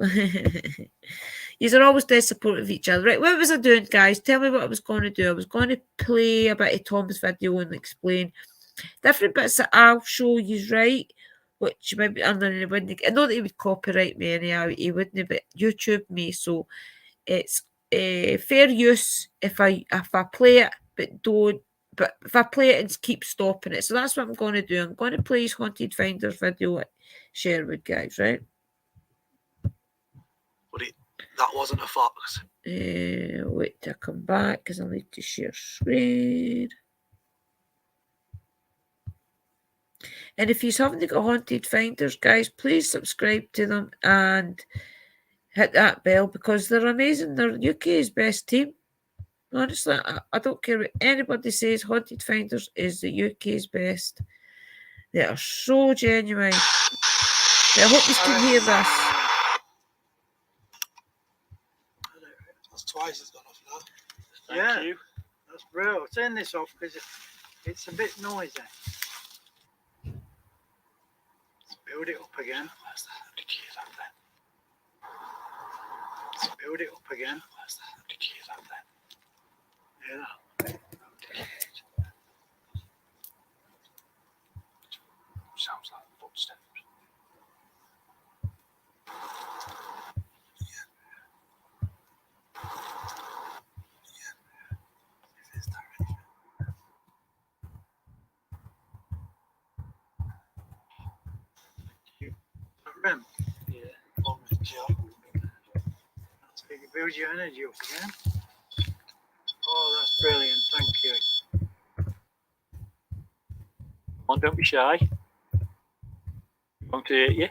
Yous are always dead supportive of each other. Right, what was I doing, guys? Tell me what I was going to do. I was going to play a bit of Tom's video and explain different bits that I'll show you, right? Which maybe I know that he would copyright me anyhow. He wouldn't, but YouTube me, so it's fair use if I play it, but don't. But if I play it and keep stopping it, so that's what I'm going to do. I'm going to play his Haunted Finders video at Sherwood, guys, right? But that wasn't a fox. Wait till I come back because I need to share screen. And if you haven't got Haunted Finders, guys, please subscribe to them and hit that bell because they're amazing. They're UK's best team. Honestly, I don't care what anybody says. Haunted Finders is the UK's best. They are so genuine. But I hope you can hear this. That's twice it's gone off now. Thank you. That's brilliant. Turn this off because it's a bit noisy. Let's build it up again. Where's that? The key is out there. Let's build it up again. Where's that? The key is out there. Yeah. Sounds like footsteps. If it's direction. Rem, Yeah. On the job. so you build your energy up again. Oh, that's brilliant. Thank you. Come on, don't be shy. Won't hurt you.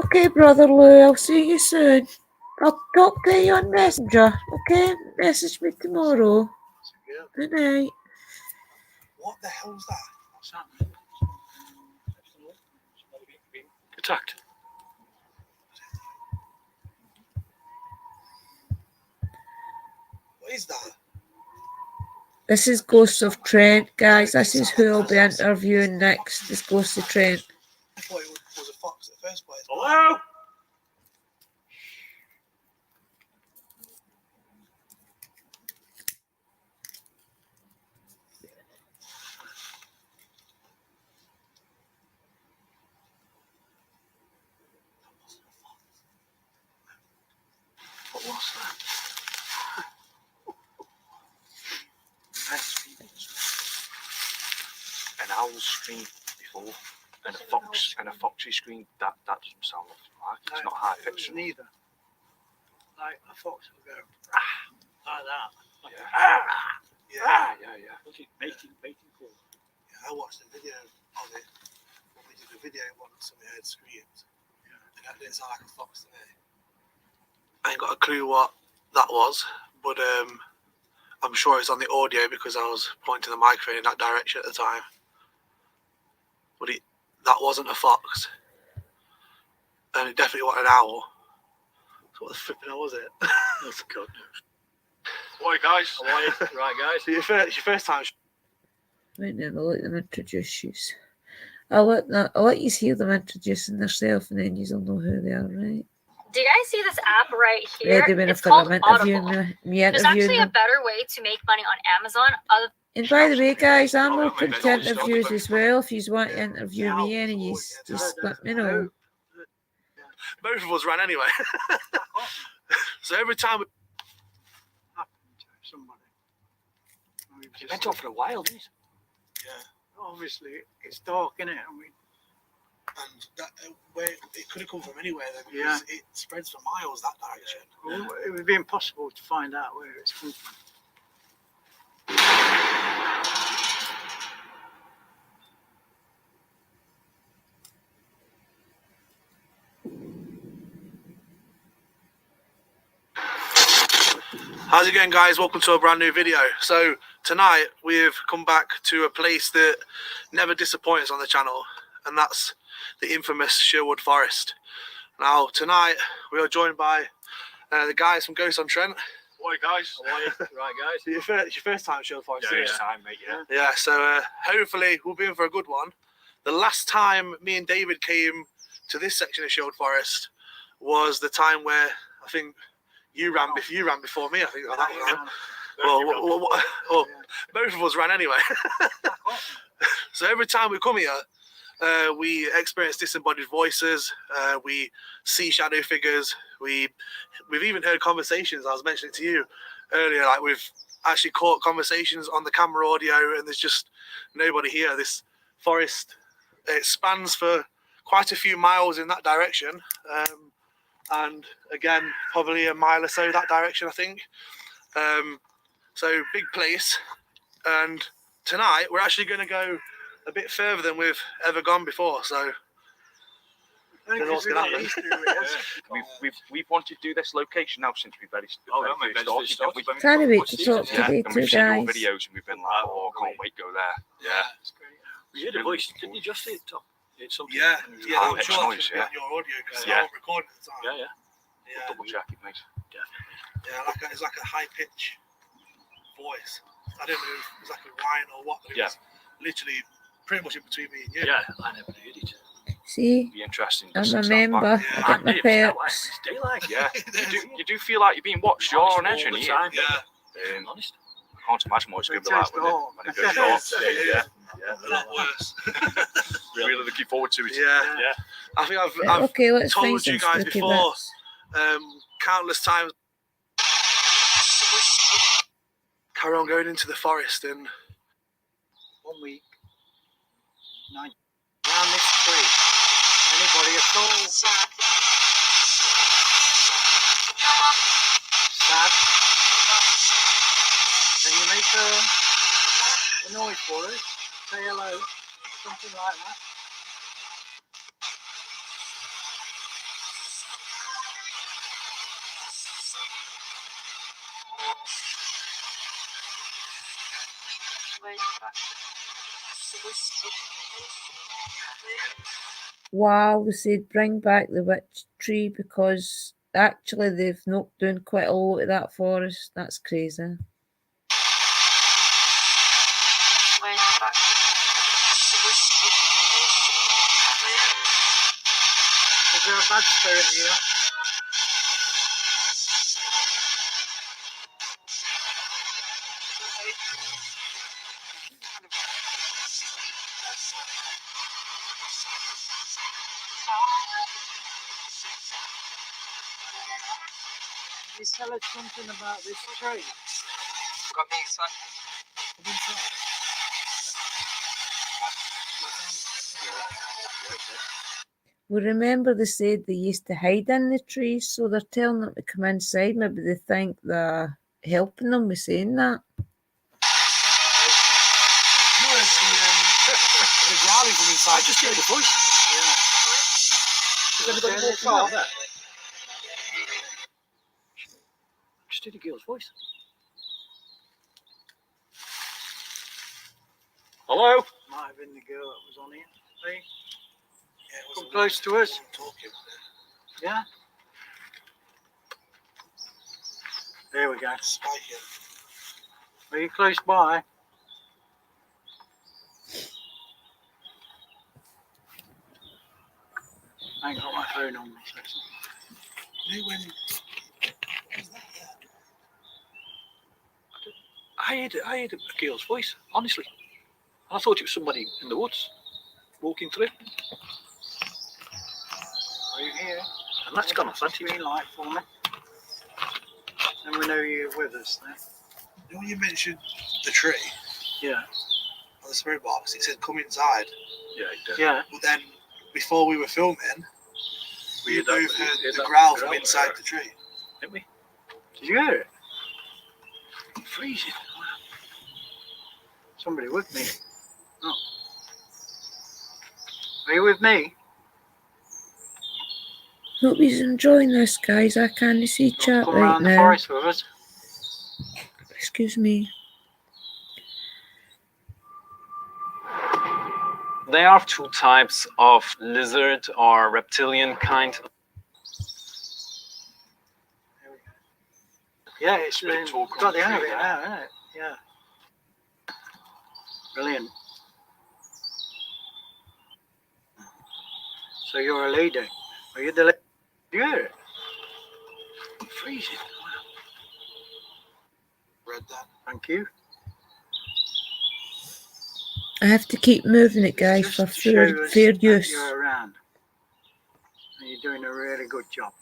Okay, Brother Lou, I'll see you soon. I'll talk to you on Messenger, okay? Message me tomorrow. Good night. What the hell's that? What's happening? Attacked. What is that? This is Ghosts of Trent, guys. This is who I'll be interviewing next. This Ghosts of Trent. I thought it was a fox in the first place. Hello? What was that? An owl screamed before. And a foxy scream, that doesn't sound nothing like. It's not high pitched. Neither. Like a fox will go like that. Yeah. Yeah. Mating call. Yeah, I watched a video of it when we did a video once and we heard screams. And that didn't sound like a fox to me. I ain't got a clue what that was, but I'm sure it's on the audio because I was pointing the microphone in that direction at the time. But that wasn't a fox. And it definitely wasn't an owl. So what the flipping hell was it? That's good news. Hi guys. How are you? Right guys. So it's your first time. Right now, I'll let them introduce you. I'll let you hear them introducing themselves, and then you'll know who they are, right? Do you guys see this app right here? Ready when It's I'm called interviewing Audible. me There's actually interviewing a them. better way to make money on Amazon other And by the way, guys, I'm Oh, open mate, to I know interviews it's as well. If you want to interview me, and you just let me know. Both of us ran anyway. So every time we... Happened to somebody. And we've It just- went on for a while, didn't it? Yeah. Obviously, it's dark, innit? I mean, And that, where it could have come from anywhere then, because it spreads for miles that direction. well, it would be impossible to find out where it's come from. How's it going, guys? Welcome to a brand new video. So tonight we've come back to a place that never disappoints on the channel, and that's the infamous Sherwood Forest. Now tonight we are joined by the guys from Ghost on Trent. Hi guys. How are you? Right guys. It's your first time at Sherwood Forest, isn't it? First time, mate. Yeah. Yeah, so hopefully we'll be in for a good one. The last time me and David came to this section of Sherwood Forest was the time where I think you ran before me, I think. On that one. Well, both of us ran anyway. So every time we come here, we experience disembodied voices, we see shadow figures, we've even heard conversations. I was mentioning to you earlier, like we've actually caught conversations on the camera audio, and there's just nobody here. This forest, it spans for quite a few miles in that direction, and again probably a mile or so that direction, I think. So big place, and tonight we're actually going to go a bit further than we've ever gone before, so don't know what's going to happen. We've wanted to do this location now since we've very started. Can't wait to talk Yeah, today and too, we've seen your guys. videos and we've been like, oh, I can't wait to go there. Yeah. You heard a voice, didn't you just see it, Tom? It's something. Yeah, high I'm pitched sure noise, that's yeah. on your audio because Yeah. I wasn't recording at the time. Yeah. Yeah, Double check it, mate. yeah, it's like a high pitch voice. I don't know if it was like a whine or what, but it Yeah. was literally pretty much in between me and you. Yeah, I never heard it. See, Be interesting. to I'm listen a to that member. back. I got my perks. It's daylight. Yeah, you do feel like you're being watched. You're on edge, and you. Yeah, Honest. I can't imagine what it's going to be like when it goes dark. a lot worse. Really looking forward to it. Yeah. I think I've Okay, let's find told some you guys spooky before. bits. Countless times. Carry on going into the forest, and 1 week. 9. Around this tree. Anybody at all? Sad. Can you make a noise for us? Say hello. Something like that. Wow, they said bring back the witch tree because actually they've knocked down quite a lot of that forest. That's crazy. Is there a bad spirit here? Can you tell us something about this tree? Well, remember they said they used to hide in the trees, so they're telling them to come inside. Maybe they think they're helping them with saying that. You heard the growling from inside. I just heard the voice. Yeah. Does anybody walk out there? Just heard a girl's voice. Hello? Might have been the girl that was on here. See? Yeah, it Come wasn't close to us. talking. Yeah. There we go. Spiking. Are you close by? I ain't got my phone on me, so it's not. You know when I heard a girl's voice, honestly. I thought it was somebody in the woods walking through. Are you here? And that's gone off, hasn't it? Green light for me. And we know you're with us then. you know when you mentioned the tree Yeah. on the spirit box, it said come inside. Yeah, it did. Yeah. But then before we were filming, we heard both that- heard heard the that growl growl from inside there. the tree. Didn't we? Did you hear it? Freezing. Somebody with me. Oh. Are you with me? Hope he's enjoying this, guys. I can't see Want to chat come right round the now. forest with us? Excuse me. There are two types of lizard or reptilian kind. There we go. Yeah, it's Bit of talk on got the the hang of tree it there. now, isn't it? Yeah. Brilliant. So you're a lady. Are you the lady? You hear it? Freezing. Read that. Thank you. I have to keep moving it, guys, Just for to show fair, us fair that use. you're around. And you're doing a really good job.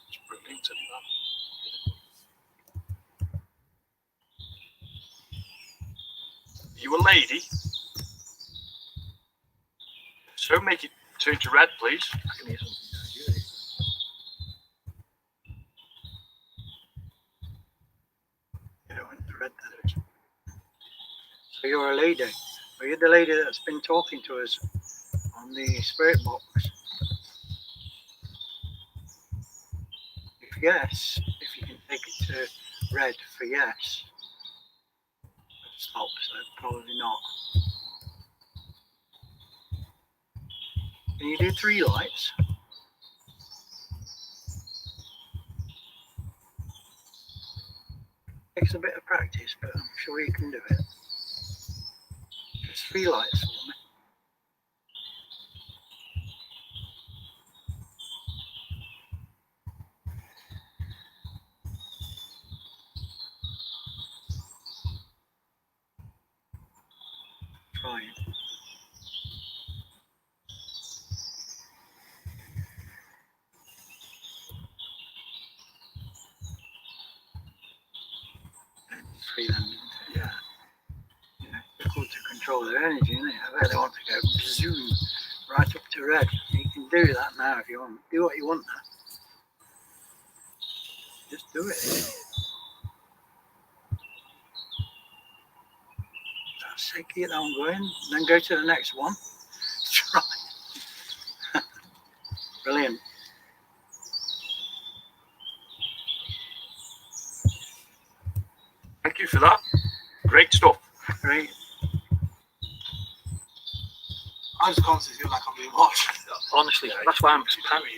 It's brilliant, isn't it? You a lady? So make it turn to red, please. I can hear something. You don't want to read that. So you're a lady. Are you the lady that's been talking to us on the spirit box? If yes, if you can take it to red for yes. Stop, so probably not. Can you do 3 lights? Takes a bit of practice, but I'm sure you can do it. Just 3 lights for me. Try it. Free them, yeah. Yeah, difficult to control their energy, isn't it? I bet they want to go zoom right up to red. You can do that now if you want. Do what you want now. Just do it. That's it, keep that one going. Then go to the next one. Try. Brilliant. Thank you for that. Great stuff. Great. I just constantly feel like I'm being watched. Honestly, that's why I'm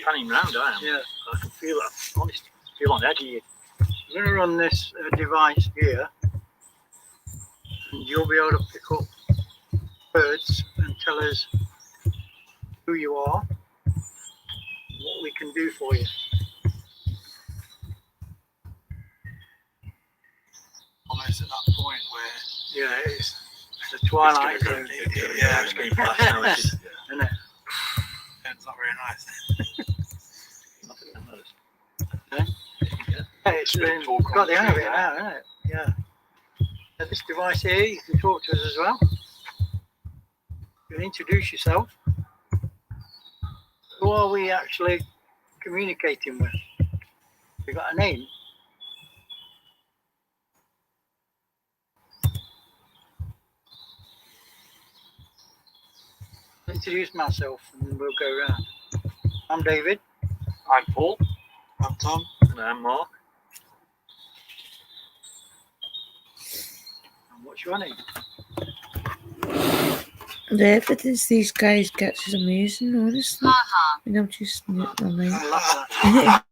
panning round. I am. Yeah. I can feel that. Honestly, feel on edge here. I'm going to run this device here, and you'll be able to pick up words and tell us who you are, what we can do for you. Almost at that point where Yeah, it's the twilight It's gonna zone, go- Yeah. it's getting fast now. It's just- isn't it? it's not very nice. Yeah, it's it's got the hang of it now, isn't it? Yeah. This device here, you can talk to us as well. You can introduce yourself. Who are we actually communicating with? We got a name. Introduce myself and then we'll go around. I'm David. I'm Paul. I'm Tom. And I'm Mark. And what's your name? The evidence these guys get is amazing, honestly. And I'm just muting my mic. I love that.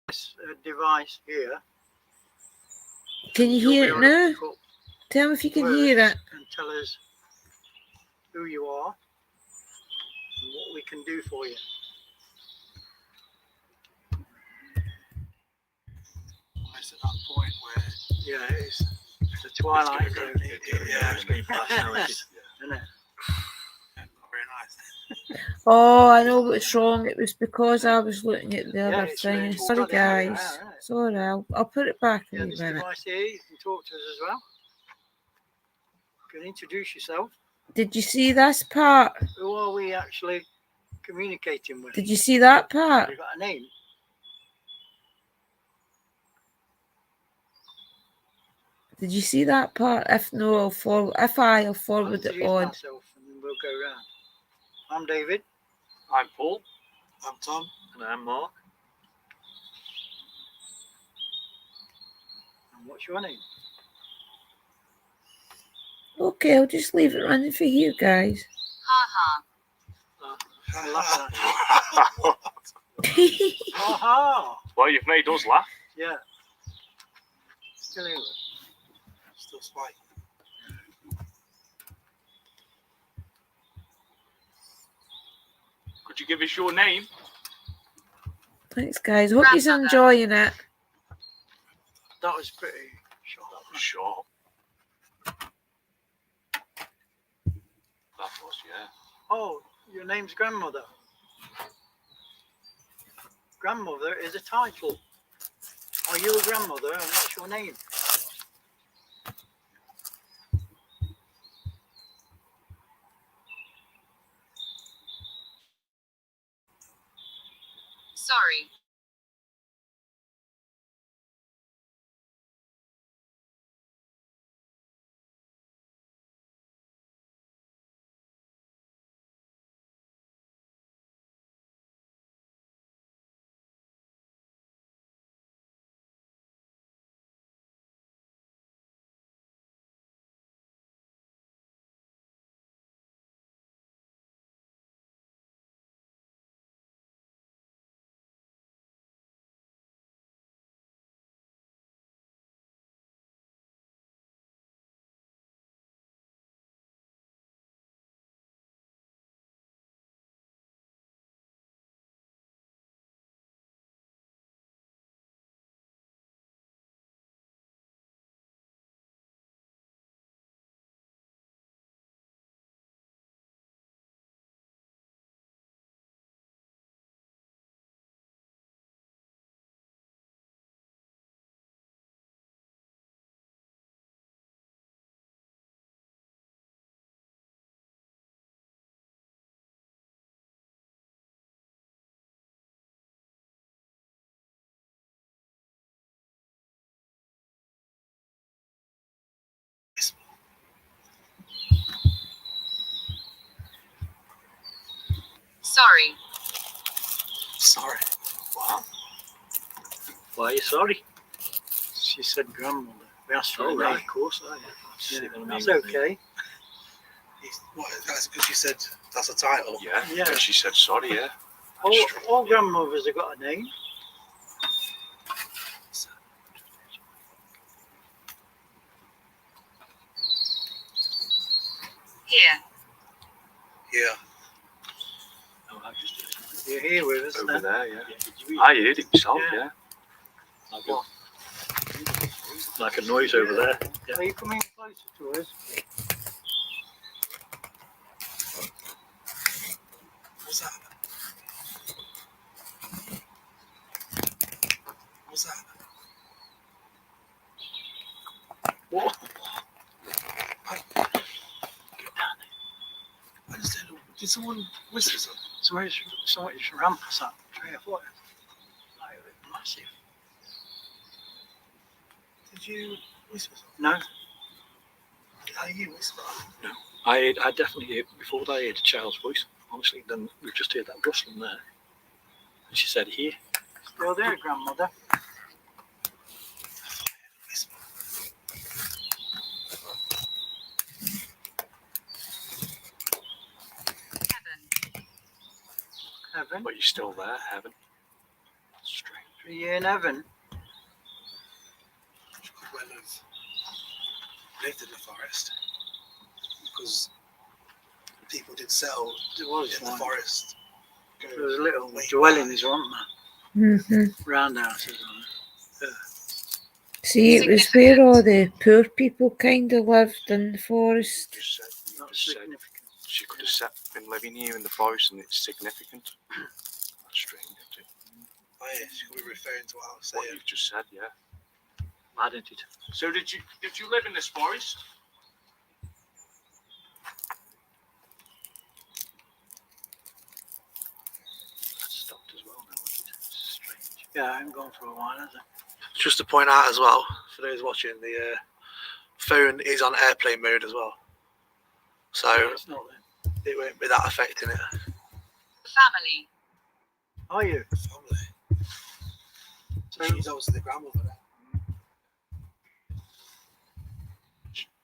This device here, Can you You'll be hear it able to now? pick up Tell me if you can words hear it. and tell us who you are and what we can do for you. It's at that point where Yeah, it's the twilight it's gonna zone. go- yeah, it's going past now, isn't Isn't it? Not very nice. Oh, I know what's wrong. It was because I was looking at the Yeah, other it's thing. really Sorry, bloody hairy guys. now, isn't it? Sorry, I'll put it back a Yeah, wee this minute. device here, you can talk to us as well. You can introduce yourself. Did you see this part? Who are we actually communicating with? Did you see that Have part? you got a name? Did you see that part? If no, I'll forward. If I'll I'll forward it introduce on. myself and then we'll go round. I'm David. I'm Paul. I'm Tom. And I'm Mark. And what's your name? Okay, I'll just leave it running for you guys. I'm laughing at you. Aha! Well, you've made us laugh. Yeah. Still here. Still spike. Could you give us your name? Thanks, guys. Hope you're enjoying it. That was pretty short. Sure. That was, yeah. Oh, your name's grandmother. Grandmother is a title. Are you a grandmother and what's your name? Sorry. Sorry. Sorry. Wow. Why are you sorry? She said grandmother. We asked for Oh, a right, name. of course. Yeah, I that's okay. That's because you said that's a title. Yeah. Yeah. She said sorry, yeah. All grandmothers have got a name. Here. Yeah. Oh, I just did it. You're here with us Over then. there, yeah. Yeah, did you I heard it myself, Yeah. yeah. like a noise over there. Yeah. Are you coming closer to us? What's that? What's that? What? I just said, did someone whisper something? Somebody's ramp us up. Three or four. Like, massive. Did you whisper something? No. How you whisper? I definitely, before that, I heard a child's voice. Honestly, then we just heard that rustling there. And she said, here. Still there, grandmother. Whisper. Heaven. But you're still there, heaven. Strange. Are you in heaven? Well, lived in the forest because people did settle There was in the one. forest. There was little Way dwellings, weren't there? Mm-hmm. Roundhouses. See, it was where all the poor people kind of lived in the forest. Just said, Not just said significant. she could have been living here in the forest and it's significant. That's strange, isn't it? Oh, yeah, she could be referring to what I was What saying. you've just said, yeah. Mad, isn't it? So did you live in this forest? That's stopped as well now, isn't it? It's strange. Yeah, I haven't gone for a while, has it? Just to point out as well, for those watching, the phone is on airplane mode as well. So Yeah, it's not there. it won't be that affecting it. Family. Are you? Family. So, She's obviously the grandmother now.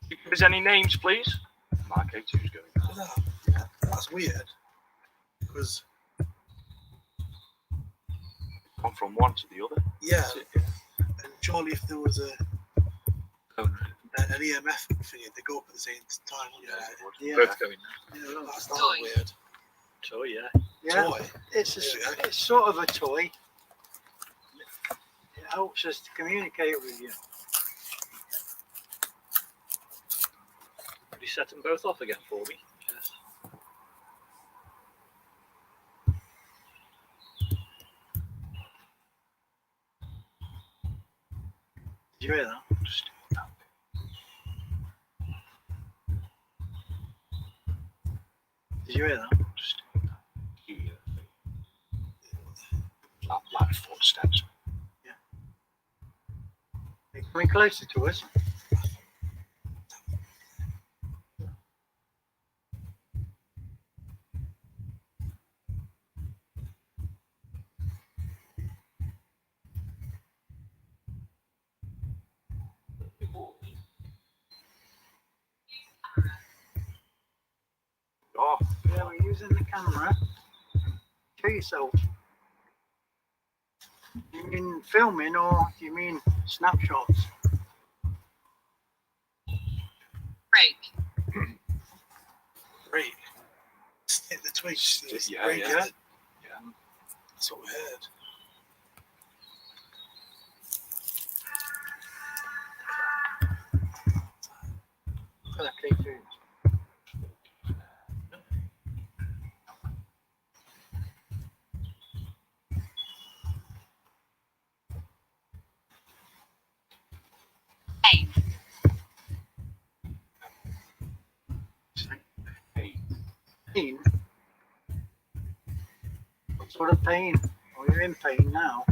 Give us any names, please. Mark 82 is going down. No, that's weird. Because, Gone from one to the other. yeah, and surely if there was an EMF thing, they go up at the same time, wouldn't Yeah, they? yeah, Both going now. yeah, look. That's not Toy. weird. So, yeah. Yeah, Toy. it's There we go. it's sort of a toy. It helps us to communicate with you. Could you set them both off again for me? Yes. Did you hear that? Just Did you hear that? Just here. Like footsteps. They're coming closer to us. Oh, Yeah, we're using the camera. Show yourself. You mean filming or do you mean snapshots? Break. Break. Hit the twitch. Yeah, break yeah. it. Yeah. That's what we heard. Okay, too. Pain. Pain? What sort of pain? Oh, you're in pain now.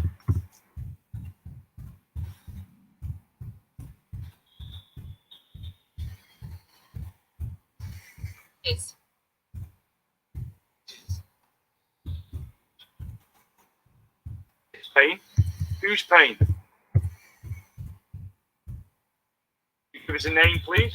Is. It's pain. Who's pain? Give us a name, please.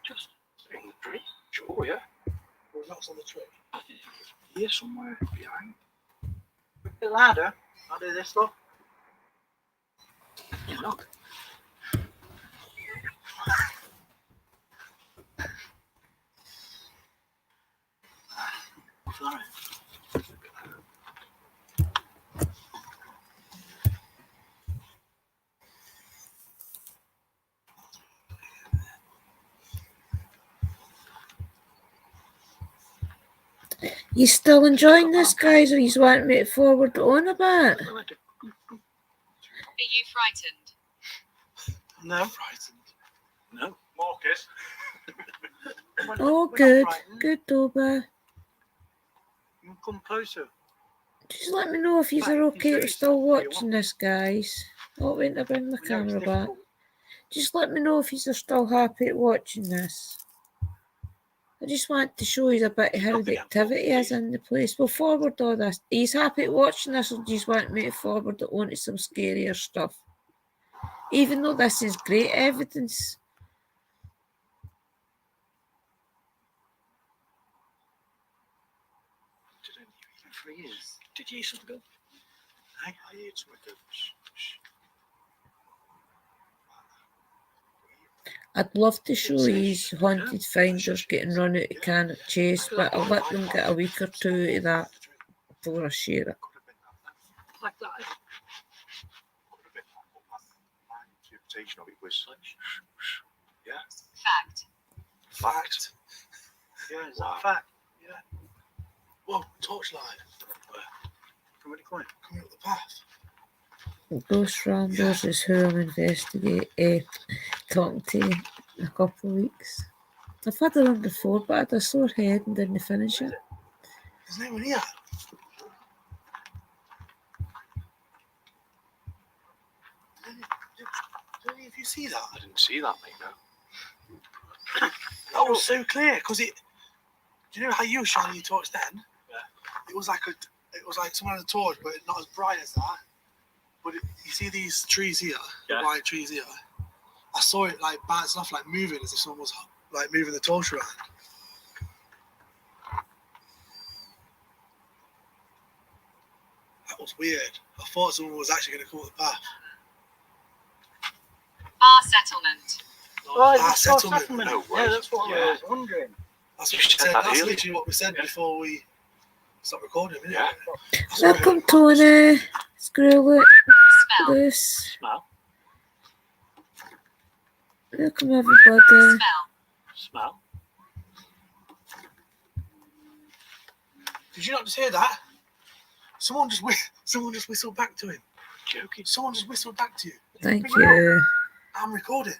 Just in the tree. Sure, yeah. Well, that's on the tree. Here somewhere behind. A bit louder. I'll do this, look. Yeah, look. Sorry. You still enjoying this, guys, or you want me to forward it on a bit? Are you frightened? No. Frightened. No. Marcus. Oh, We're not good. frightened. Good, Doba. You can come closer. Just let me know if you Right, are you okay can to show still yourself if you watching this, guys. Oh, wait to bring the We know it's camera back. difficult. Just let me know if you are still happy at watching this. I just want to show you a bit of how the activity is in the place. We'll forward all this. He's happy watching this, or do you want me to forward it on to some scarier stuff? Even though this is great evidence. Did you hear something go? I heard something go. I'd love to show you haunted finders getting run out of Cannock Chase, but I'll let them get a week or two of that before I share it. Like that. Could have been that, but my interpretation of it was, yeah, Fact. Fact. Yeah, is that a fact? Yeah. Whoa, torchlight. From where it coming? Coming up the path. Ghost Ramblers is who I'm talking to in a couple of weeks. I've had her on before, but I had a sore head and didn't finish it. There's no one here. Did any of you see that? I didn't see that, mate, no. That was so clear, because it. Do you know how you were shining your torch then? Yeah. It was like someone had a torch, but not as bright as that. But you see these trees here, Yeah. the white trees here. I saw it like bouncing off, like moving, as if someone was like moving the torch around. That was weird. I thought someone was actually going to come up the path. Our settlement. Oh, Ah, it's a settlement. settlement. No Yeah, way. that's what I was wondering. That's You what we said said. that That's earlier. literally what we said before we stopped recording. Isn't Yeah. it? That's what Welcome, Tony. Screw it. Smell. Loose. Smell. Welcome, everybody. Smell. Smell. Did you not just hear that? Someone just whistled back to him. Joking. Someone just whistled back to you. Thank you. I'm recording.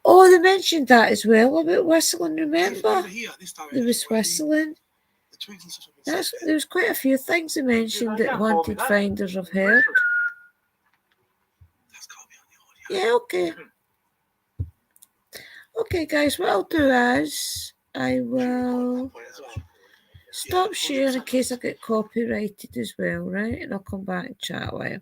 Oh, they mentioned that as well about whistling, Over remember? here, this direction, There was where whistling. the twigs and stuff have been set There was quite a few things they mentioned that haunted finders have heard. That's got to be on the audio. Yeah, okay. Okay, guys, what I'll do is I will stop sharing in case I get copyrighted as well, right? And I'll come back and chat a while.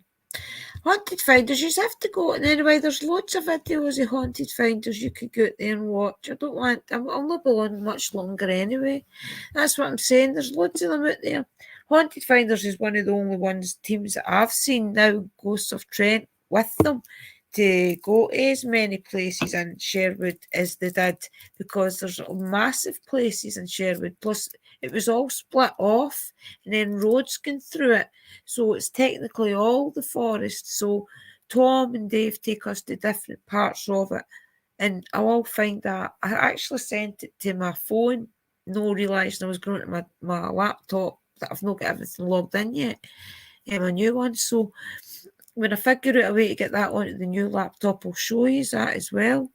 Haunted finders, you just have to go. And anyway, there's loads of videos of haunted finders you could go out there and watch. I'll not be on much longer anyway. That's what I'm saying. There's loads of them out there. Haunted Finders is one of the only teams that I've seen now, Ghosts of Trent, with them to go to as many places in Sherwood as they did, because there's massive places in Sherwood. Plus, it was all split off and then roads going through it. So it's technically all the forest. So Tom and Dave take us to different parts of it. And I'll find that. I actually sent it to my phone, no realising I was going to my laptop that I've not got everything logged in yet. My new one. So when I figure out a way to get that onto the new laptop, I'll show you that as well.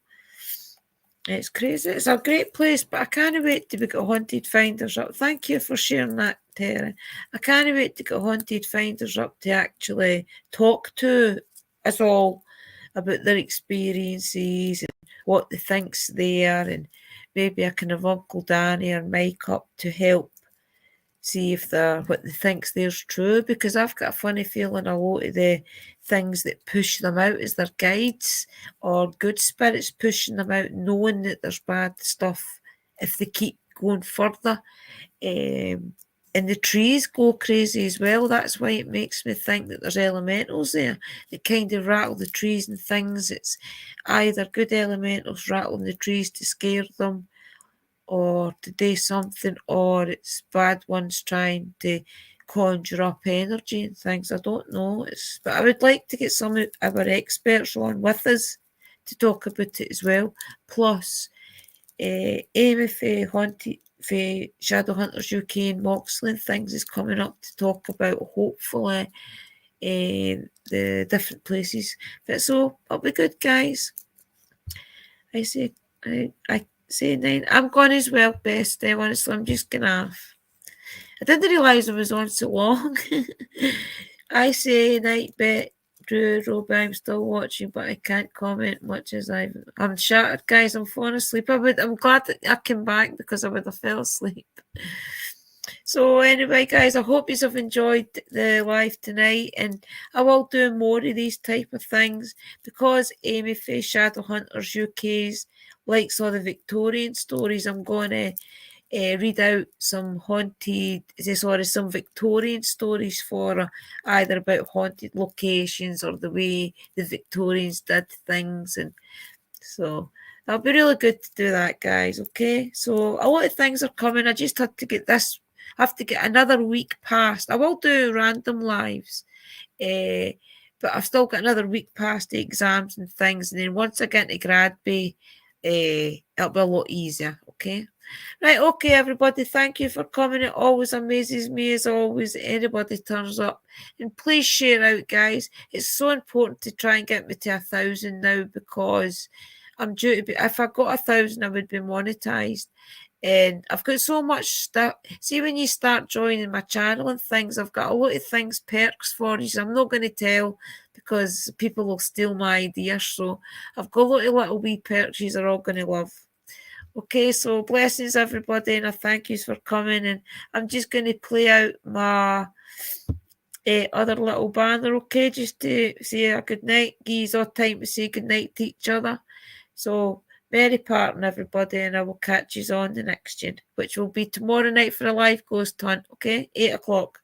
It's crazy. It's a great place, but I can't wait to get Haunted Finders up. Thank you for sharing that, Terry. I can't wait to get Haunted Finders up to actually talk to us all about their experiences and what they think's there, and maybe I can have Uncle Danny or Mike up to help see if what they think's there's true, because I've got a funny feeling a lot of the things that push them out as their guides or good spirits pushing them out, knowing that there's bad stuff if they keep going further. And the trees go crazy as well. That's why it makes me think that there's elementals there that kind of rattle the trees and things. It's either good elementals rattling the trees to scare them or to do something, or it's bad ones trying to conjure up energy and things. I don't know. But I would like to get some of our experts on with us to talk about it as well. Plus, Amy for Shadow Hunters UK and Moxley and things is coming up to talk about, hopefully, the different places. But so it'll be good, guys. I say 9. I'm gone as well, bestie. Honestly, I'm just going off. I didn't realise I was on so long. I say night, bet. Drew, Roby, I'm still watching, but I can't comment much as I'm shattered, guys. I'm falling asleep. I'm glad that I came back because I would have fell asleep. So anyway, guys, I hope you have enjoyed the live tonight, and I will do more of these type of things because Amy Faye Shadowhunters UK's likes all the Victorian stories. I'm going to read out some some Victorian stories for her, either about haunted locations or the way the Victorians did things, and so that'll be really good to do that, guys. Okay, so a lot of things are coming. I just had to get this. I have to get another week past. I will do random lives, but I've still got another week past the exams and things, and then once I get into grad bay, it'll be a lot easier. Okay. Right, okay, everybody, thank you for coming. It always amazes me, as always, anybody turns up. And please share out, guys. It's so important to try and get me to 1,000 now, because I'm due to be, if I got 1,000, I would be monetized. And I've got so much stuff. See, when you start joining my channel and things, I've got a lot of things, perks for you. So I'm not going to tell because people will steal my ideas. So I've got a lot of little wee perks you're all going to love. Okay, so blessings, everybody, and I thank you for coming. And I'm just going to play out my other little banner, okay, just to say a good night. Give you all time to say good night to each other. So, merry parting, everybody, and I will catch you on the next one, which will be tomorrow night for a live ghost hunt, okay, 8 o'clock.